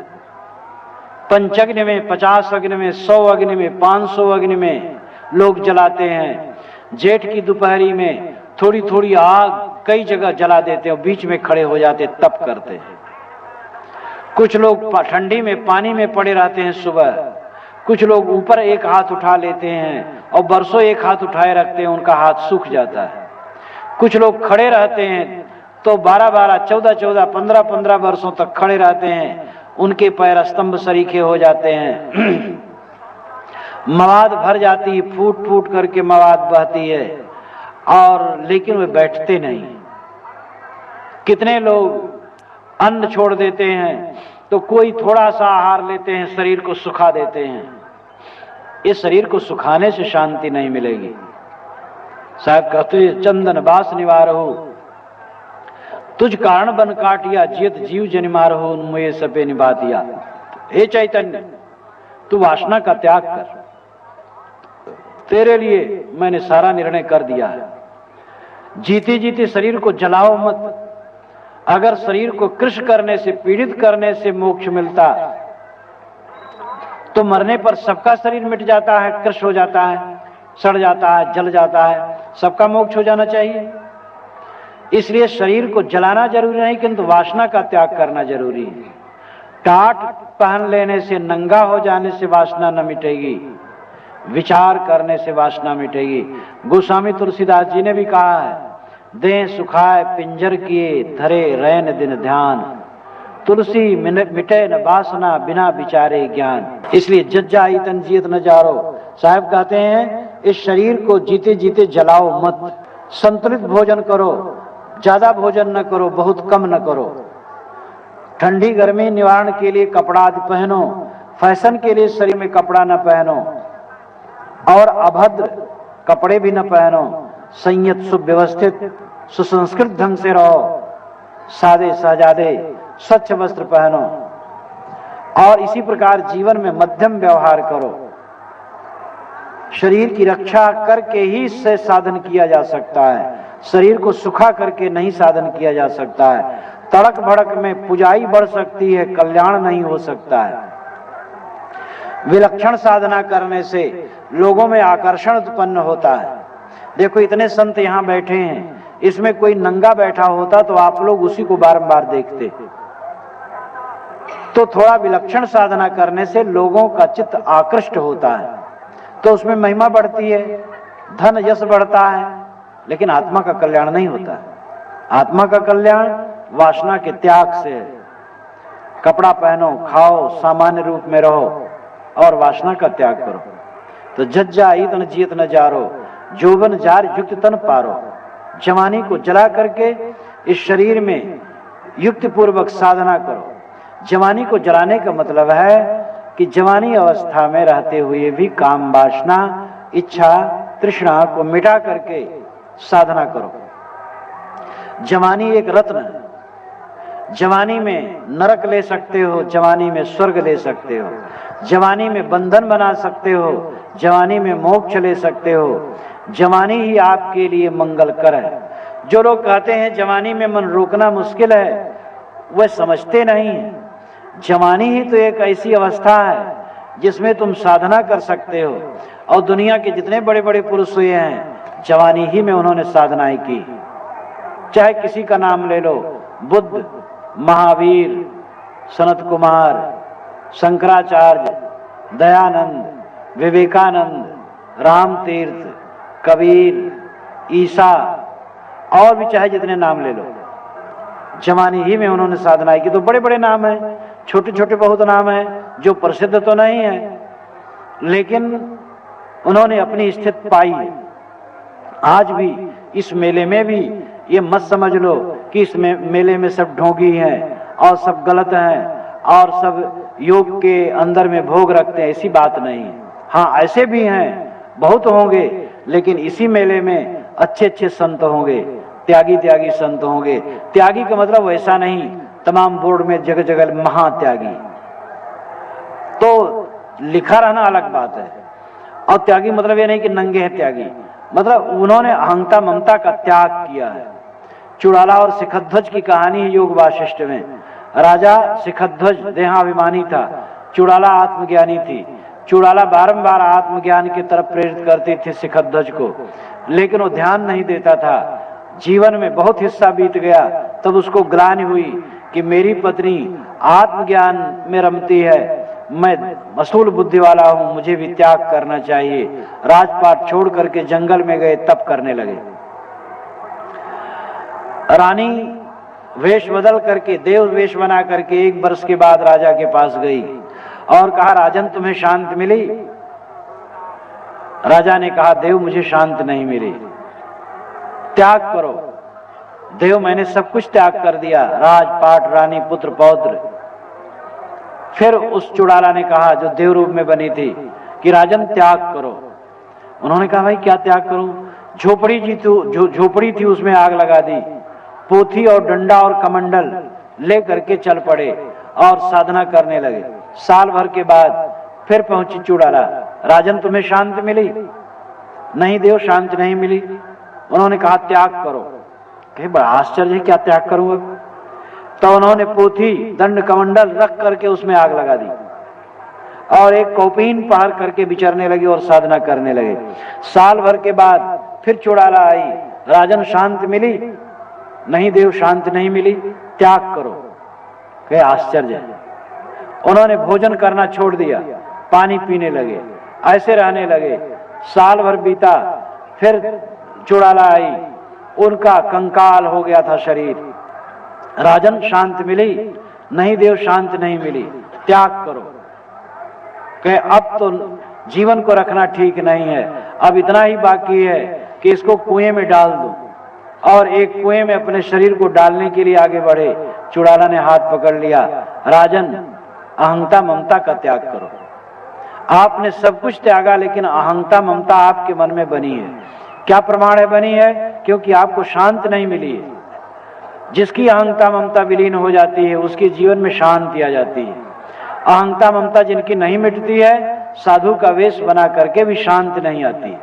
5 अग्नि में, 50 अग्नि में, 100 अग्नि में, 500 अग्नि में लोग जलाते हैं। जेठ की दोपहरी में थोड़ी थोड़ी आग कई जगह जला देते हैं, बीच में खड़े हो जाते, तप करते हैं। कुछ लोग ठंडी में पानी में पड़े रहते हैं सुबह, कुछ लोग ऊपर एक हाथ उठा लेते हैं और बरसों एक हाथ उठाए रखते हैं, उनका हाथ सूख जाता है। कुछ लोग खड़े रहते हैं तो 12-12, 14-14, 15-15 वर्षों तक खड़े रहते हैं, उनके पैर स्तंभ सरीखे हो जाते हैं। मवाद भर जाती है, फूट फूट करके मवाद बहती है, और लेकिन वे बैठते नहीं। कितने लोग अन्न छोड़ देते हैं तो कोई थोड़ा सा आहार लेते हैं, शरीर को सुखा देते हैं। इस शरीर को सुखाने से शांति नहीं मिलेगी। साहब कहते चंदन बास निवार हो, तुझ कारण बन काटिया, जियत जीव जनिमार हो, उन्मुए सपे निभा दिया। हे चैतन्य, तू वासना का त्याग कर, तेरे लिए मैंने सारा निर्णय कर दिया है। जीते जीते शरीर को जलाओ मत। अगर शरीर को कृश करने से, पीड़ित करने से मोक्ष मिलता तो मरने पर सबका शरीर मिट जाता है, कृश हो जाता है, सड़ जाता है, जल जाता है, सबका मोक्ष हो जाना चाहिए। इसलिए शरीर को जलाना जरूरी नहीं, किंतु वासना का त्याग करना जरूरी है। टाट पहन लेने से, नंगा हो जाने से वासना न मिटेगी, विचार करने से वासना मिटेगी। गोस्वामी तुलसीदास जी ने भी कहा है, देह सुखाए पिंजर किए, धरे रैन दिन ध्यान, तुलसी मिटे न वासना, बिना विचारे ज्ञान। इसलिए जज्जा ईतन जियत न जारो। साहब कहते हैं इस शरीर को जीते जीते जलाओ मत, संतुलित भोजन करो, ज्यादा भोजन न करो, बहुत कम न करो। ठंडी गर्मी निवारण के लिए कपड़ा आदि पहनो, फैशन के लिए शरीर में कपड़ा न पहनो और अभद्र कपड़े भी न पहनो। संयत, सुव्यवस्थित, सुसंस्कृत ढंग से रहो, सादे सहजादे स्वच्छ वस्त्र पहनो और इसी प्रकार जीवन में मध्यम व्यवहार करो। शरीर की रक्षा करके ही इससे साधन किया जा सकता है, शरीर को सुखा करके नहीं साधन किया जा सकता है। तड़क भड़क में पुजाई बढ़ सकती है, कल्याण नहीं हो सकता है। विलक्षण साधना करने से लोगों में आकर्षण उत्पन्न होता है। देखो इतने संत यहाँ बैठे हैं, इसमें कोई नंगा बैठा होता तो आप लोग उसी को बारंबार देखते। तो थोड़ा विलक्षण साधना करने से लोगों का चित्त आकृष्ट होता है, तो उसमें महिमा बढ़ती है, धन यश बढ़ता है, लेकिन आत्मा का कल्याण नहीं होता है। आत्मा का कल्याण वासना के त्याग से। कपड़ा पहनो, खाओ, सामान्य रूप में रहो और वासना का त्याग करो। तो जज्जा ईतन जियत न जारो, जोबन जार युक्त तन पारो। जवानी को जला करके इस शरीर में युक्त पूर्वक साधना करो। जवानी को जलाने का मतलब है कि जवानी अवस्था में रहते हुए भी काम वासना, इच्छा, तृष्णा को मिटा करके साधना करो। जवानी एक रत्न है। जवानी में नरक ले सकते हो, जवानी में स्वर्ग ले सकते हो, जवानी में बंधन बना सकते हो, जवानी में मोक्ष ले सकते हो। जवानी ही आपके लिए मंगलकर है। जो लोग कहते हैं जवानी में मन रोकना मुश्किल है, वह समझते नहीं है। जवानी ही तो एक ऐसी अवस्था है जिसमें तुम साधना कर सकते हो। और दुनिया के जितने बड़े बड़े पुरुष हुए हैं, जवानी ही में उन्होंने साधनाएं की। चाहे किसी का नाम ले लो, बुद्ध, महावीर, सनत कुमार, शंकराचार्य, दयानंद, विवेकानंद, राम तीर्थ, कबीर, ईसा और भी चाहे जितने नाम ले लो, जवानी ही में उन्होंने साधनाएं की। तो बड़े बड़े नाम हैं, छोटे छोटे बहुत नाम हैं जो प्रसिद्ध तो नहीं है, लेकिन उन्होंने अपनी स्थिति पाई। आज भी इस मेले में भी ये मत समझ लो कि इस मेले में सब ढोंगी हैं और सब गलत हैं और सब योग के अंदर में भोग रखते हैं, ऐसी बात नहीं। हाँ, ऐसे भी हैं, बहुत होंगे, लेकिन इसी मेले में अच्छे अच्छे संत होंगे, त्यागी त्यागी संत होंगे। त्यागी का मतलब वैसा नहीं तमाम बोर्ड में जगह जगह महात्यागी, तो लिखा रहना अलग बात है। और त्यागी मतलब ये नहीं कि नंगे हैं त्यागी, मतलब उन्होंने अहंता ममता का त्याग किया है। चुड़ाला और शिखध्वज की कहानी है योग वाशिष्ठ में। राजा शिखध्वज देहाभिमानी था, चुड़ाला आत्मज्ञानी थी। चुड़ाला बारंबार आत्मज्ञान की तरफ प्रेरित करती थी शिखध्वज को, लेकिन वो ध्यान नहीं देता था। जीवन में बहुत हिस्सा बीत गया, तब उसको ग्लानि हुई कि मेरी पत्नी आत्मज्ञान में रमती है, मैं मसूल बुद्धि वाला हूं, मुझे भी त्याग करना चाहिए। राजपाट छोड़ करके जंगल में गए, तप करने लगे। रानी वेश बदल करके, देव वेश बना करके 1 वर्ष के बाद राजा के पास गई और कहा, राजन तुम्हें शांति मिली? राजा ने कहा, देव मुझे शांति नहीं मिली। त्याग करो। देव मैंने सब कुछ त्याग कर दिया, राजपाट, रानी, पुत्र, पौत्र। फिर उस चुड़ाला ने कहा, जो देव रूप में बनी थी, कि राजन त्याग करो। उन्होंने कहा, भाई क्या त्याग करूं? झोपड़ी थी उसमें आग लगा दी, पोथी और डंडा और कमंडल ले करके चल पड़े और साधना करने लगे। साल भर के बाद फिर पहुंची चुड़ाला, राजन तुम्हें शांति मिली? नहीं देव, शांति नहीं मिली। उन्होंने कहा, त्याग करो। कहे बड़ा आश्चर्य है, क्या त्याग करूंगा? तो उन्होंने पोथी दंड कमंडल रख करके उसमें आग लगा दी और एक कौपीन पहर करके विचरने लगे और साधना करने लगे। साल भर के बाद फिर चुड़ाला आई, राजन शांति मिली? नहीं देव, शांति नहीं मिली, त्याग करो। क्या आश्चर्य है। उन्होंने भोजन करना छोड़ दिया, पानी पीने लगे, ऐसे रहने लगे। साल भर बीता, फिर चुड़ाला आई, उनका कंकाल हो गया था शरीर। राजन शांति मिली? नहीं देव, शांति नहीं मिली, त्याग करो। कहे अब तो जीवन को रखना ठीक नहीं है, अब इतना ही बाकी है कि इसको कुएं में डाल दो। और एक कुएं में अपने शरीर को डालने के लिए आगे बढ़े। चुड़ाला ने हाथ पकड़ लिया, राजन अहंता ममता का त्याग करो। आपने सब कुछ त्यागा, लेकिन अहंता ममता आपके मन में बनी है। क्या प्रमाण है बनी है? क्योंकि आपको शांति नहीं मिली है। जिसकी अहंता ममता विलीन हो जाती है उसके जीवन में शांति आ जाती है। अहंता ममता जिनकी नहीं मिटती है, साधु का वेश बना करके भी शांति नहीं आती,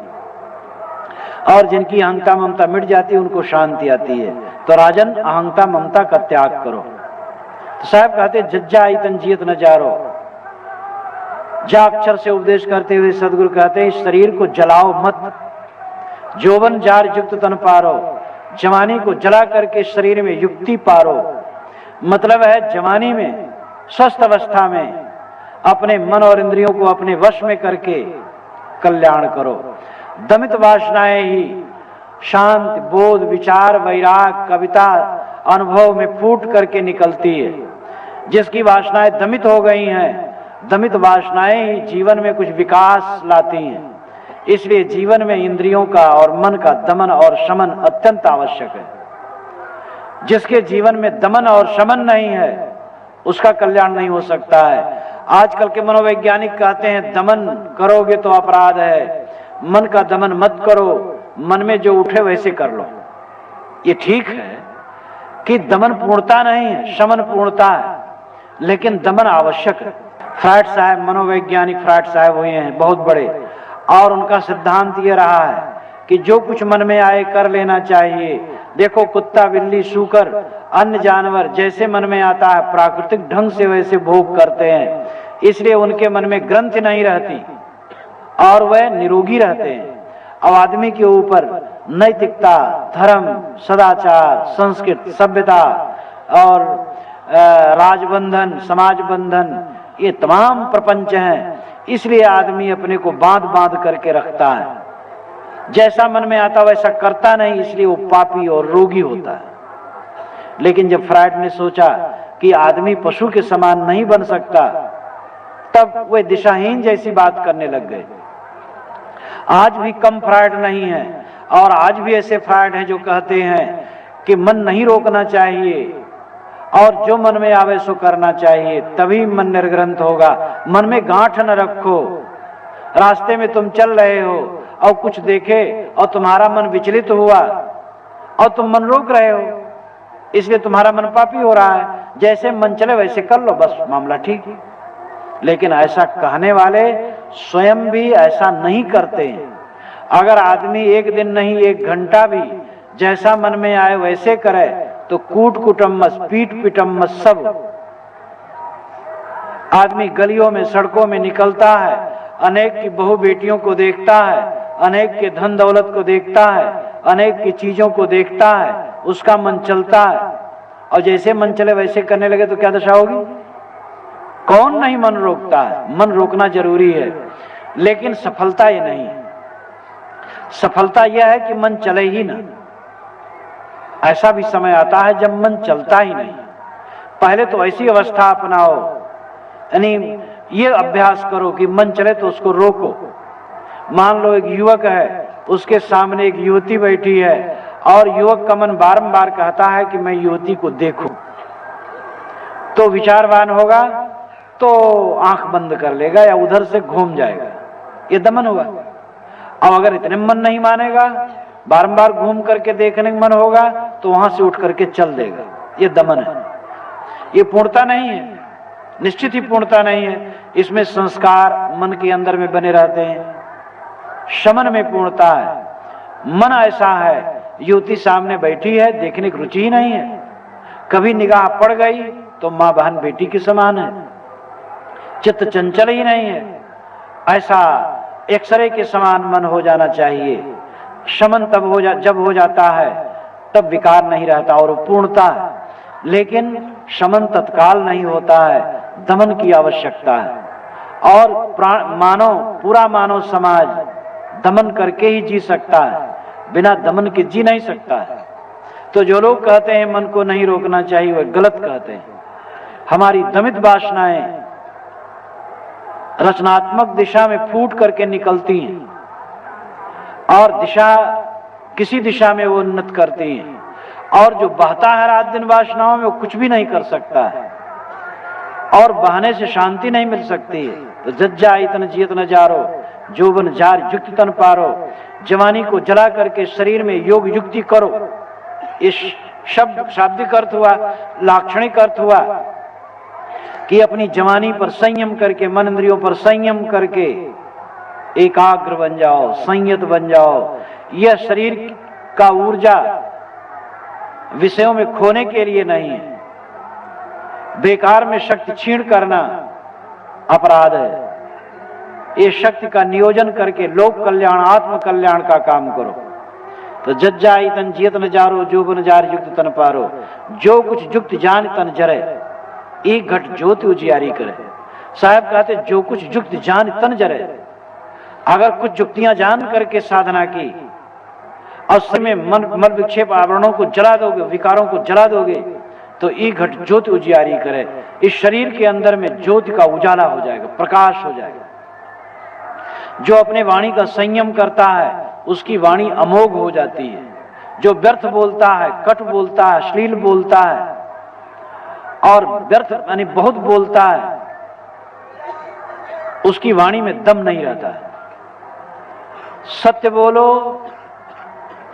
और जिनकी अहंता ममता मिट जाती है उनको शांति आती है। तो राजन अहंता ममता का त्याग करो। तो साहब कहते जज्जा आई तन जियत न जारो। जा अक्षर से उपदेश करते हुए सदगुरु कहते हैं, इस शरीर को जलाओ मत, जोवन जार युक्त तन पारो। जवानी को जला करके शरीर में युक्ति पारो। मतलब है जवानी में, स्वस्थ अवस्था में अपने मन और इंद्रियों को अपने वश में करके कल्याण करो। दमित वासनाएं ही शांत बोध विचार वैराग कविता अनुभव में फूट करके निकलती है। जिसकी वासनाएं दमित हो गई हैं, दमित वासनाएं ही जीवन में कुछ विकास लाती हैं। इसलिए जीवन में इंद्रियों का और मन का दमन और शमन अत्यंत आवश्यक है। जिसके जीवन में दमन और शमन नहीं है उसका कल्याण नहीं हो सकता है। आजकल के मनोवैज्ञानिक कहते हैं दमन करोगे तो अपराध है, मन का दमन मत करो, मन में जो उठे वैसे कर लो। ये ठीक है कि दमन पूर्णता नहीं है, शमन पूर्णता है, लेकिन दमन आवश्यक है। फ्रायड साहब, मनोवैज्ञानिक फ्रायड साहब हुए हैं बहुत बड़े, और उनका सिद्धांत ये रहा है कि जो कुछ मन में आए कर लेना चाहिए। देखो कुत्ता बिल्ली सूकर अन्य जानवर जैसे मन में आता है प्राकृतिक ढंग से वैसे भोग करते हैं, इसलिए उनके मन में ग्रंथि नहीं रहती और वह निरोगी रहते हैं। अब आदमी के ऊपर नैतिकता, धर्म, सदाचार, संस्कृत, सभ्यता और राजबंधन, समाज बंधन, ये तमाम प्रपंच हैं। इसलिए आदमी अपने को बांध बांध करके रखता है, जैसा मन में आता वैसा करता नहीं, इसलिए वो पापी और रोगी होता है। लेकिन जब फ्रायड ने सोचा कि आदमी पशु के समान नहीं बन सकता, तब वे दिशाहीन जैसी बात करने लग गए। आज भी कम फ्रायड नहीं है, और आज भी ऐसे फ्रायड हैं जो कहते हैं कि मन नहीं रोकना चाहिए और जो मन में आवे सो करना चाहिए, तभी मन निर्ग्रंथ होगा। मन में गांठ न रखो। रास्ते में तुम चल रहे हो और कुछ देखे और तुम्हारा मन विचलित हुआ और तुम मन रोक रहे हो, इसलिए तुम्हारा मन पापी हो रहा है। जैसे मन चले वैसे कर लो, बस मामला ठीक है। लेकिन ऐसा कहने वाले स्वयं भी ऐसा नहीं करते हैं। अगर आदमी एक दिन नहीं एक घंटा भी जैसा मन में आए वैसे करे तो कूट कुटुम्बस पीट पिटम्बस सब। आदमी गलियों में सड़कों में निकलता है, अनेक की बहु बेटियों को देखता है, अनेक के धन दौलत को देखता है, अनेक की चीजों को देखता है, उसका मन चलता है, और जैसे मन चले वैसे करने लगे तो क्या दशा होगी? कौन नहीं मन रोकता है? मन रोकना जरूरी है, लेकिन सफलता ये नहीं है। सफलता यह है कि मन चले ही ना। ऐसा भी समय आता है जब मन चलता ही नहीं। पहले तो ऐसी अवस्था अपनाओ, यानी ये अभ्यास करो कि मन चले तो उसको रोको। मान लो एक युवक है, उसके सामने एक युवती बैठी है और युवक का मन बारंबार कहता है कि मैं युवती को देखूं, तो विचारवान होगा तो आंख बंद कर लेगा या उधर से घूम जाएगा, ये दमन हुआ। अब अगर इतने मन नहीं मानेगा, बारंबार घूम करके देखने का मन होगा तो वहां से उठ करके चल देगा, ये दमन है। ये पूर्णता नहीं है, निश्चित ही पूर्णता नहीं है। इसमें संस्कार मन के अंदर में बने रहते हैं। शमन में पूर्णता है। मन ऐसा है, युवती सामने बैठी है, देखने की रुचि ही नहीं है, कभी निगाह पड़ गई तो मां बहन बेटी के समान है, चित्त चंचल ही नहीं है। ऐसा एक्सरे के समान मन हो जाना चाहिए। शमन तब जब हो जाता है तब विकार नहीं रहता और पूर्णता है, लेकिन शमन तत्काल नहीं होता है, दमन की आवश्यकता है। और पूरा मानव समाज दमन करके ही जी सकता है, बिना दमन के जी नहीं सकता है। तो जो लोग कहते हैं मन को नहीं रोकना चाहिए, वह गलत कहते हैं। हमारी दमित वासनाएं रचनात्मक दिशा में फूट करके निकलती हैं और किसी दिशा में वो उन्नत करती हैं, और जो बहता है रात दिन वासनाओं में वो कुछ भी नहीं कर सकता है और बहने से शांति नहीं मिल सकती है। तो जज्जा इतन जियत न जारो, जोबन जार युक्त तन पारो। जवानी को जला करके शरीर में योग युक्ति करो। इस शब्द शाब्दिक अर्थ हुआ, लाक्षणिक अर्थ हुआ कि अपनी जवानी पर संयम करके, मन इंद्रियों पर संयम करके एकाग्र बन जाओ, संयत बन जाओ। यह शरीर का ऊर्जा विषयों में खोने के लिए नहीं है। बेकार में शक्ति क्षीण करना अपराध है। ये शक्ति का नियोजन करके लोक कल्याण, आत्म कल्याण का काम करो। तो जज्जाई तन जियत न जारो, जोबन जार युक्त तन पारो। जो कुछ युक्त जान तन जरे, एक घट ज्योति उजियारी करे। साहब कहते जो कुछ युक्त जान तन जरे। अगर कुछ युक्तियां जान करके साधना की और समय मन विक्षेप आवरणों को जला दोगे, विकारों को जला दोगे, तो एक घट ज्योति उजियारी करे। इस शरीर के अंदर में ज्योति का उजाला हो जाएगा, प्रकाश हो जाएगा। जो अपने वाणी का संयम करता है उसकी वाणी अमोघ हो जाती है। जो व्यर्थ बोलता है, कट बोलता है, अश्लील बोलता है और व्यर्थ यानी बहुत बोलता है, उसकी वाणी में दम नहीं रहता है। सत्य बोलो,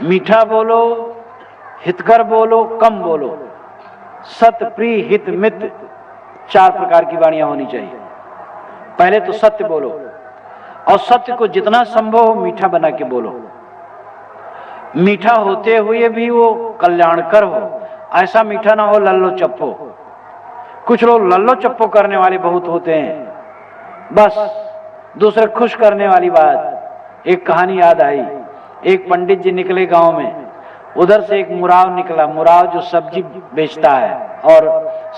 मीठा बोलो, हितकर बोलो, कम बोलो। सत्य, प्रिय, हित, मित, 4 प्रकार की वाणियां होनी चाहिए। पहले तो सत्य बोलो और सत्य को जितना संभव हो मीठा बना के बोलो। मीठा होते हुए भी वो कल्याणकर हो, ऐसा मीठा ना हो लल्लो चप्पो। कुछ लोग लल्लो चप्पो करने वाले बहुत होते हैं, बस दूसरे खुश करने वाली बात। एक कहानी याद आई। एक पंडित जी निकले गांव में, उधर से एक मुराव निकला। मुराव जो सब्जी बेचता है और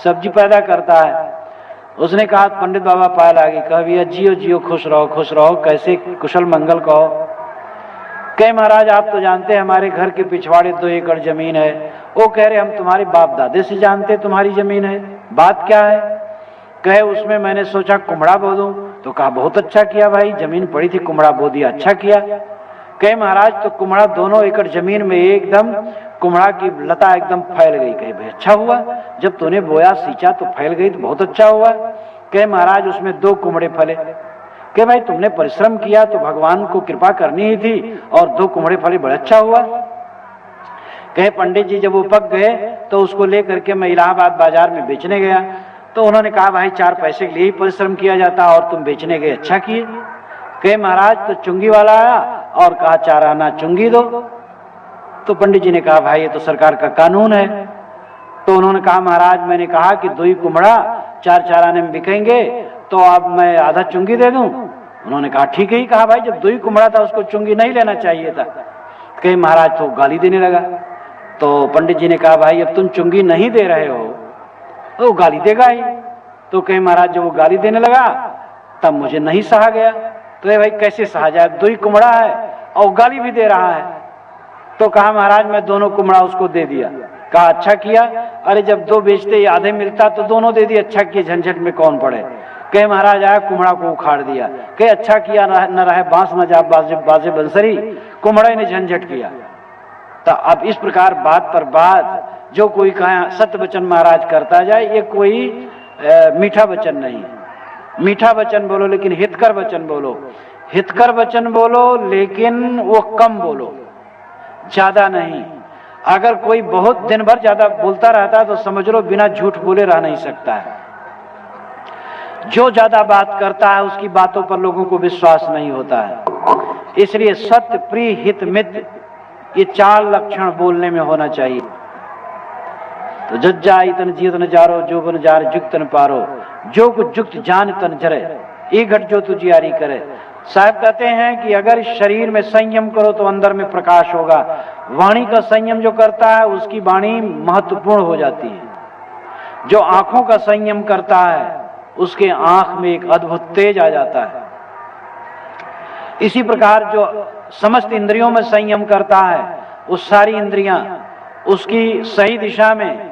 सब्जी पैदा करता है। उसने कहा पंडित बाबा पाए लागी, कहा भैया जियो जियो, खुश रहो खुश रहो, कैसे कुशल मंगल कहो। कहे महाराज आप तो जानते हैं हमारे घर के पिछवाड़े 2 एकड़ जमीन है। वो कह रहे हम तुम्हारे बाप दादे से जानते तुम्हारी जमीन है, बात क्या है। कहे उसमें मैंने सोचा कुमड़ा बो दूं। तो कहा बहुत अच्छा किया भाई, जमीन पड़ी थी कुमड़ा बो दिया, अच्छा किया। कहे महाराज तो कुमड़ा 2 एकड़ जमीन में एकदम कुमड़ा की लता एकदम फैल गई। कहे भाई अच्छा हुआ, जब तूने बोया सींचा तो फैल गई तो बहुत अच्छा हुआ। कहे महाराज उसमें 2 कुमड़े फले। कहे भाई तुमने परिश्रम किया तो भगवान को कृपा करनी ही थी और 2 कुमड़े फले, बड़ा अच्छा हुआ। कहे पंडित जी जब वो पक गए तो उसको लेकर के मैं इलाहाबाद बाजार में बेचने गया। तो उन्होंने कहा भाई 4 पैसे के लिए ही परिश्रम किया जाता और तुम बेचने गए, अच्छा किए। कहे महाराज तो चुंगी वाला आया और कहा 4 आना चुंगी दो। तो पंडित जी ने कहा भाई ये तो सरकार का कानून है। तो उन्होंने कहा महाराज मैंने कहा कि 2 ही कुमड़ा 4 आने में बिकेंगे, तो अब मैं आधा चुंगी दे दूं। उन्होंने कहा ठीक है ही। कहा भाई जब 2 ही कुमड़ा था उसको चुंगी नहीं लेना चाहिए था। कहे महाराज तो गाली देने लगा। तो पंडित जी ने कहा भाई अब तुम चुंगी नहीं दे रहे हो तो गाली देगा ही। तो कहे महाराज जब वो गाली देने लगा तब मुझे नहीं सहा गया। तो भाई कैसे सहा जाए, 2 ही कुमड़ा है और गाली भी दे रहा है। तो कहा महाराज मैं दोनों कुमड़ा उसको दे दिया। कहा अच्छा किया, अरे जब 2 बेचते आधे मिलता तो दोनों दे दिए, अच्छा किया, झंझट में कौन पड़े। कहे महाराज आया कुमड़ा को उखाड़ दिया। कहे अच्छा किया, न रहे बांस न जा बाजे बंसरी, कुमड़े ने झंझट किया। तो अब इस प्रकार बात पर बात जो कोई कहा सत्य वचन महाराज करता जाए, ये कोई मीठा वचन नहीं। मीठा वचन बोलो लेकिन हितकर वचन बोलो। हितकर वचन बोलो लेकिन वो कम बोलो, ज्यादा नहीं। अगर कोई बहुत दिन भर ज्यादा बोलता रहता है तो समझ लो बिना झूठ बोले रह नहीं सकता है। जो ज्यादा बात करता है उसकी बातों पर लोगों को विश्वास नहीं होता है। इसलिए सत्य, प्रिय, हित, मित, ये 4 लक्षण बोलने में होना चाहिए। तो जज्जाई तन जीत न जारो, जो बन जार जुक्त न पारो, जो कुछ जुक्त जान तन जरे, एक घट जो तुझियारी करे। साहब कहते हैं कि अगर शरीर में संयम करो तो अंदर में प्रकाश होगा। वाणी का संयम जो करता है उसकी वाणी महत्वपूर्ण हो जाती है। जो आंखों का संयम करता है उसके आंख में एक अद्भुत तेज आ जाता है। इसी प्रकार जो समस्त इंद्रियों में संयम करता है वो सारी इंद्रियां उसकी सही दिशा में,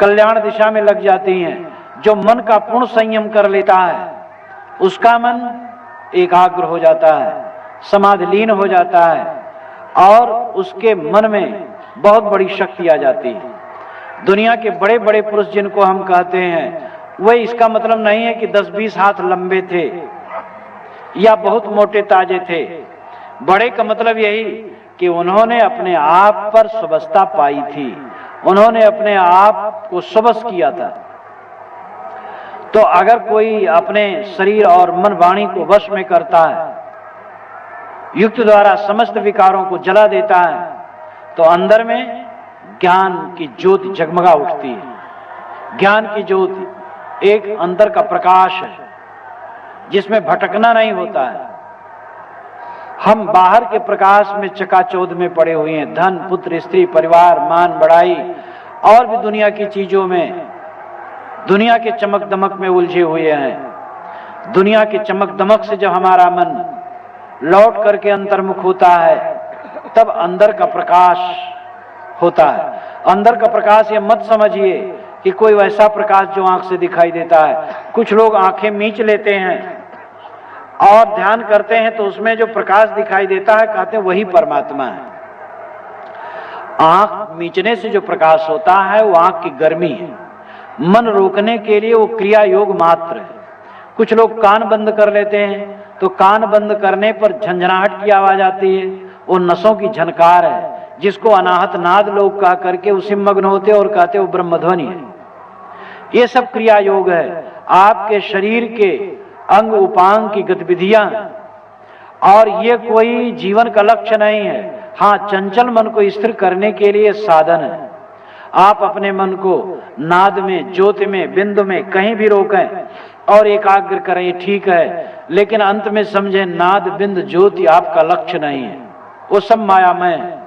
कल्याण दिशा में लग जाती हैं। जो मन का पूर्ण संयम कर लेता है उसका मन एकाग्र हो जाता है, समाधिलीन हो जाता है और उसके मन में बहुत बड़ी शक्ति आ जाती है। दुनिया के बड़े बड़े पुरुष जिनको हम कहते हैं वह इसका मतलब नहीं है कि 10-20 हाथ लंबे थे या बहुत मोटे ताजे थे। बड़े का मतलब यही कि उन्होंने अपने आप पर स्वच्छता पाई थी, उन्होंने अपने आप को स्वच्छ किया था। तो अगर कोई अपने शरीर और मन वाणी को वश में करता है, युक्त द्वारा समस्त विकारों को जला देता है, तो अंदर में ज्ञान की ज्योति जगमगा उठती है। ज्ञान की ज्योति एक अंदर का प्रकाश है जिसमें भटकना नहीं होता है। हम बाहर के प्रकाश में चकाचौंध में पड़े हुए हैं, धन, पुत्र, स्त्री, परिवार, मान, बढ़ाई और भी दुनिया की चीजों में, दुनिया के चमक दमक में उलझे हुए हैं। दुनिया के चमक दमक से जब हमारा मन लौट करके अंतर्मुख होता है तब अंदर का प्रकाश होता है। अंदर का प्रकाश ये मत समझिए कि कोई वैसा प्रकाश जो आंख से दिखाई देता है। कुछ लोग आंखें मीच लेते हैं और ध्यान करते हैं तो उसमें जो प्रकाश दिखाई देता है कहते हैं वही परमात्मा है। आंख मीचने से जो प्रकाश होता है वो आंख की गर्मी है। मन रोकने के लिए वो क्रिया योग मात्र है। कुछ लोग कान बंद कर लेते हैं तो कान बंद करने पर झंझनाहट की आवाज आती है, वो नसों की झनकार है जिसको अनाहत नाद लोग कह करके उसी मग्न होते और कहते वो ब्रह्मध्वनि है। ये सब क्रिया योग है, आपके शरीर के अंग उपांग की गतिविधियां, और ये कोई जीवन का लक्ष्य नहीं है। हाँ, चंचल मन को स्थिर करने के लिए साधन है। आप अपने मन को नाद में, ज्योति में, बिंदु में कहीं भी रोकें और एकाग्र करें, ठीक है, लेकिन अंत में समझें नाद, बिंद, ज्योति आपका लक्ष्य नहीं है, वो सब मायामय है।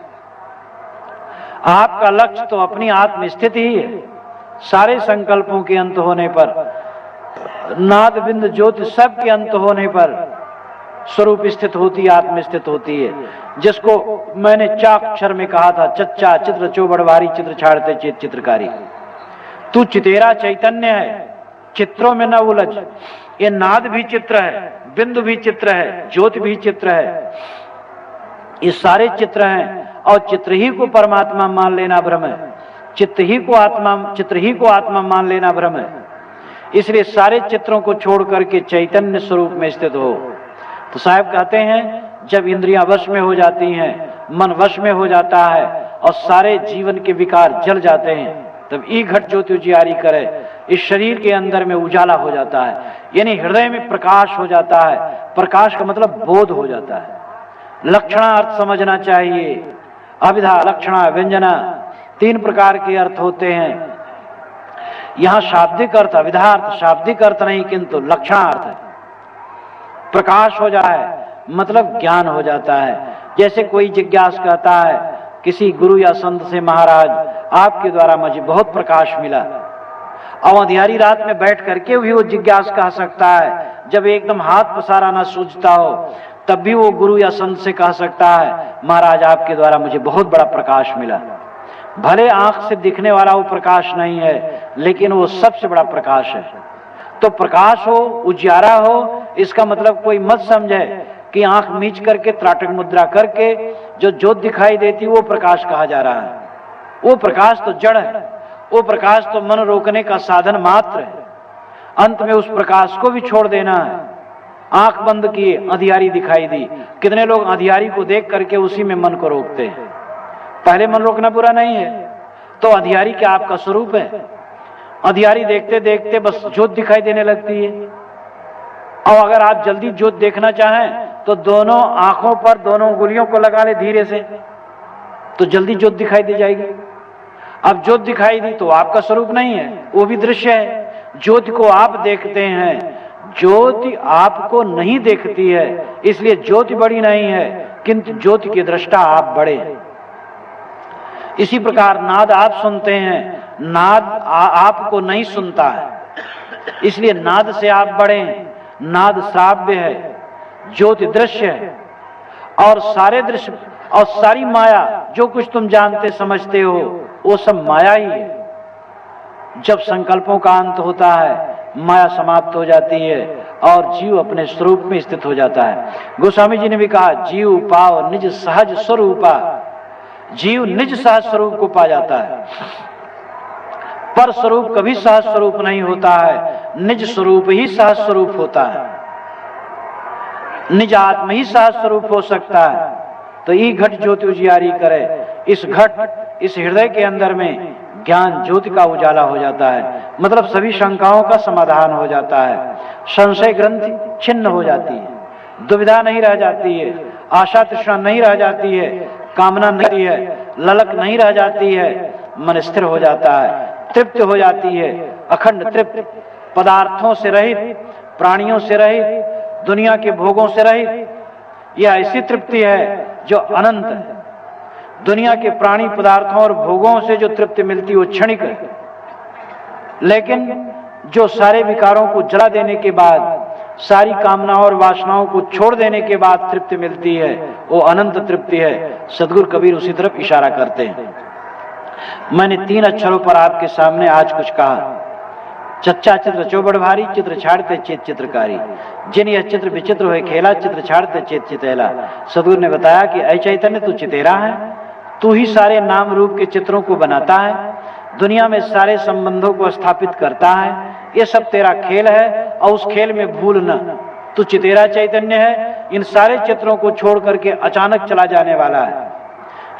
आपका लक्ष्य तो अपनी आत्म स्थिति ही है। सारे संकल्पों के अंत होने पर, नाद, बिंद, ज्योति सब के अंत होने पर स्वरूप स्थित होती है, आत्म स्थित होती है। जिसको मैंने चाक्षर में कहा था, चच्चा चित्र चौबड़वारी चित्र छाड़ते चेत चित्रकारी। तू चितेरा चैतन्य है, चित्रों में न उलझ। ये नाद भी चित्र है, बिंदु भी चित्र है, ज्योति भी चित्र है, ये सारे चित्र हैं और चित्र ही को परमात्मा मान लेना भ्रम है। चित्र ही को आत्मा मान लेना भ्रम है। इसलिए सारे चित्रों को छोड़ करके चैतन्य स्वरूप में स्थित हो। तो साहब कहते हैं जब इंद्रियां वश में हो जाती हैं, मन वश में हो जाता है और सारे जीवन के विकार जल जाते हैं, तब ई घट ज्योति उजियारी करे, इस शरीर के अंदर में उजाला हो जाता है, यानी हृदय में प्रकाश हो जाता है। प्रकाश का मतलब बोध हो जाता है। लक्षणा अर्थ समझना चाहिए। अभिधा, लक्षणा, व्यंजना, 3 प्रकार के अर्थ होते हैं। यहां शाब्दिक अर्थ, अभिधार्थ शाब्दिक अर्थ नहीं किंतु लक्षणार्थ है। प्रकाश हो जाए मतलब ज्ञान हो जाता है। जैसे कोई जिज्ञास कहता है किसी गुरु या संत से, महाराज आपके द्वारा मुझे बहुत प्रकाश मिला, और अंधियारी रात में बैठ करके भी वो जिज्ञास कह सकता है। जब एकदम हाथ पसारा ना सूझता हो तब भी वो गुरु या संत से कह सकता है, महाराज आपके द्वारा मुझे बहुत बड़ा प्रकाश मिला। भले आंख से दिखने वाला वो प्रकाश नहीं है, लेकिन वो सबसे बड़ा प्रकाश है। तो प्रकाश हो, उजियारा हो, इसका मतलब कोई मत समझे कि आंख मीच करके त्राटक मुद्रा करके जो ज्योत दिखाई देती वो प्रकाश कहा जा रहा है। वो प्रकाश तो जड़ है, वो प्रकाश तो मन रोकने का साधन मात्र है। अंत में उस प्रकाश को भी छोड़ देना है। आंख बंद किए, अंधियारी दिखाई दी। कितने लोग अंधियारी को देख करके उसी में मन को रोकते हैं। पहले मन रोकना बुरा नहीं है, तो अंधियारी क्या आपका स्वरूप है? अंधियारी देखते देखते बस ज्योत दिखाई देने लगती है। और अगर आप जल्दी ज्योत देखना चाहें तो दोनों आंखों पर दोनों उंगलियों को लगा ले धीरे से, तो जल्दी ज्योत दिखाई दे जाएगी। अब ज्योति दिखाई दी तो आपका स्वरूप नहीं है, वो भी दृश्य है। ज्योति को आप देखते हैं, ज्योति आपको नहीं देखती है, इसलिए ज्योति बड़ी नहीं है, किंतु ज्योति के दृष्टा आप बड़े हैं। इसी प्रकार नाद आप सुनते हैं, नाद आपको नहीं सुनता है, इसलिए नाद से आप बड़े हैं। नाद श्राव्य है, ज्योति दृश्य है, और सारे दृश्य और सारी माया जो कुछ तुम जानते समझते हो वो सब माया ही है। जब संकल्पों का अंत होता है, माया समाप्त हो जाती है और जीव अपने स्वरूप में स्थित हो जाता है। गोस्वामी जी ने भी कहा, जीव पाव निज सहज स्वरूपा, जीव निज सहज स्वरूप को पा जाता है। पर स्वरूप कभी सहज स्वरूप नहीं होता है, निज स्वरूप ही सहज स्वरूप होता है। निज आत्मा ही सहज स्वरूप हो सकता है। तो ई घट ज्योति उजियारी करे, इस घट, इस हृदय के अंदर में ज्ञान ज्योति का उजाला हो जाता है। मतलब सभी शंकाओं का समाधान हो जाता है, संशय ग्रंथि छिन्न हो जाती है, दुविधा नहीं रह जाती है, आशा तृष्णा नहीं रह जाती है, कामना नहीं है, ललक नहीं रह जाती है, मन स्थिर हो जाता है, तृप्त हो जाती है, अखंड तृप्त, पदार्थों से रहित, प्राणियों से रहित, दुनिया के भोगों से रहित। यह ऐसी तृप्ति है जो अनंत है। दुनिया के प्राणी पदार्थों और भोगों से जो तृप्ति मिलती है वो क्षणिक है, लेकिन जो सारे विकारों को जला देने के बाद, सारी कामनाओं और वासनाओं को छोड़ देने के बाद तृप्ति मिलती है, वो अनंत तृप्ति है। सदगुरु कबीर उसी तरफ इशारा करते हैं। मैंने 3 अक्षरों पर आपके सामने आज कुछ कहा। चच्चा चित्र चौबड़ भारी, चित्र छाड़ते चेत चित्रकारी। जिन यह चित्र विचित्र हुए खेला, चित्र छाड़ते चेत चितेला। सदगुरु ने बताया कि ऐ चैतन्य तू चितेरा है, तू ही सारे नाम रूप के चित्रों को बनाता है, दुनिया में सारे संबंधों को स्थापित करता है। ये सब तेरा खेल है और उस खेल में भूल न, तू चितेरा चैतन्य है, इन सारे चित्रों को छोड़ करके अचानक चला जाने वाला है।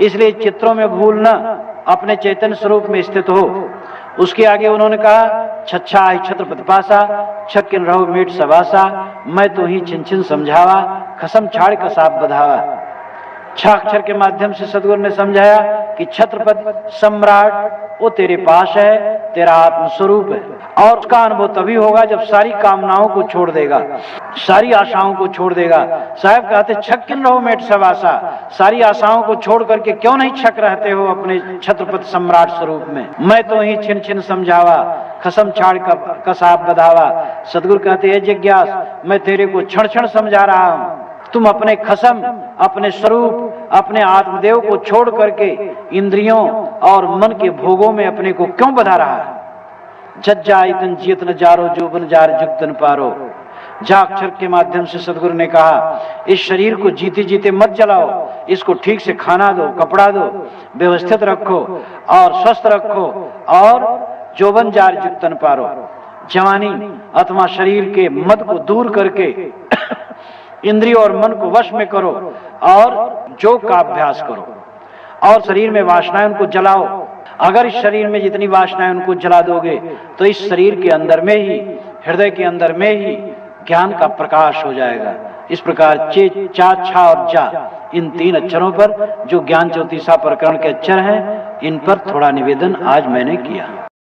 इसलिए चित्रों में भूल न, अपने चैतन्य स्वरूप में स्थित हो। उसके आगे उन्होंने कहा, छच्छा आई छत्रपति पासा, छक्किन रहो मेट सवासा, मैं तो ही छिन छिन समझावा, खसम छाड़ कसाब बधावा। 6 अक्षर के माध्यम से सदगुरु ने समझाया कि छत्रपति सम्राट वो तेरे पास है, तेरा आत्म स्वरूप है, और उसका अनुभव तभी होगा जब सारी कामनाओं को छोड़ देगा, सारी आशाओं को छोड़ देगा। साहब कहते छक्किन रहो मेट सवासा, सारी आशाओं को छोड़ करके क्यों नहीं छक रहते हो अपने छत्रपति सम्राट स्वरूप में। मैं तो ही छिन छिन समझावा, खसम छाड़ कसाब बधावा। सदगुरु कहते हैं जिज्ञास, मैं तेरे को क्षण क्षण समझा रहा हूं, तुम अपने खसम, अपने स्वरूप, अपने आत्मदेव को छोड़ करके इंद्रियों और मन के भोगों में अपने को क्यों बधा रहा है। जज्जा इतन जियत न जारो, जोबन जार जुगतन पारो। जाक्षर के माध्यम से सदगुरु ने कहा, इस शरीर को जीते जीते मत जलाओ, इसको ठीक से खाना दो, कपड़ा दो, व्यवस्थित रखो और स्वस्थ रखो, और जोबन जार जुगतन पारो, जवानी अथवा शरीर के मद को दूर करके इंद्रियों और मन को वश में करो और योग का अभ्यास करो, और शरीर में वासनाएं उनको जलाओ। अगर इस शरीर में जितनी वासनाएं उनको जला दोगे तो इस शरीर के अंदर में ही, हृदय के अंदर में ही ज्ञान का प्रकाश हो जाएगा। इस प्रकार चे, चा, छा और जा, इन 3 अक्षरों पर जो ज्ञान ज्योतिषा प्रकरण के अक्षर हैं, इन पर थोड़ा निवेदन आज मैंने किया।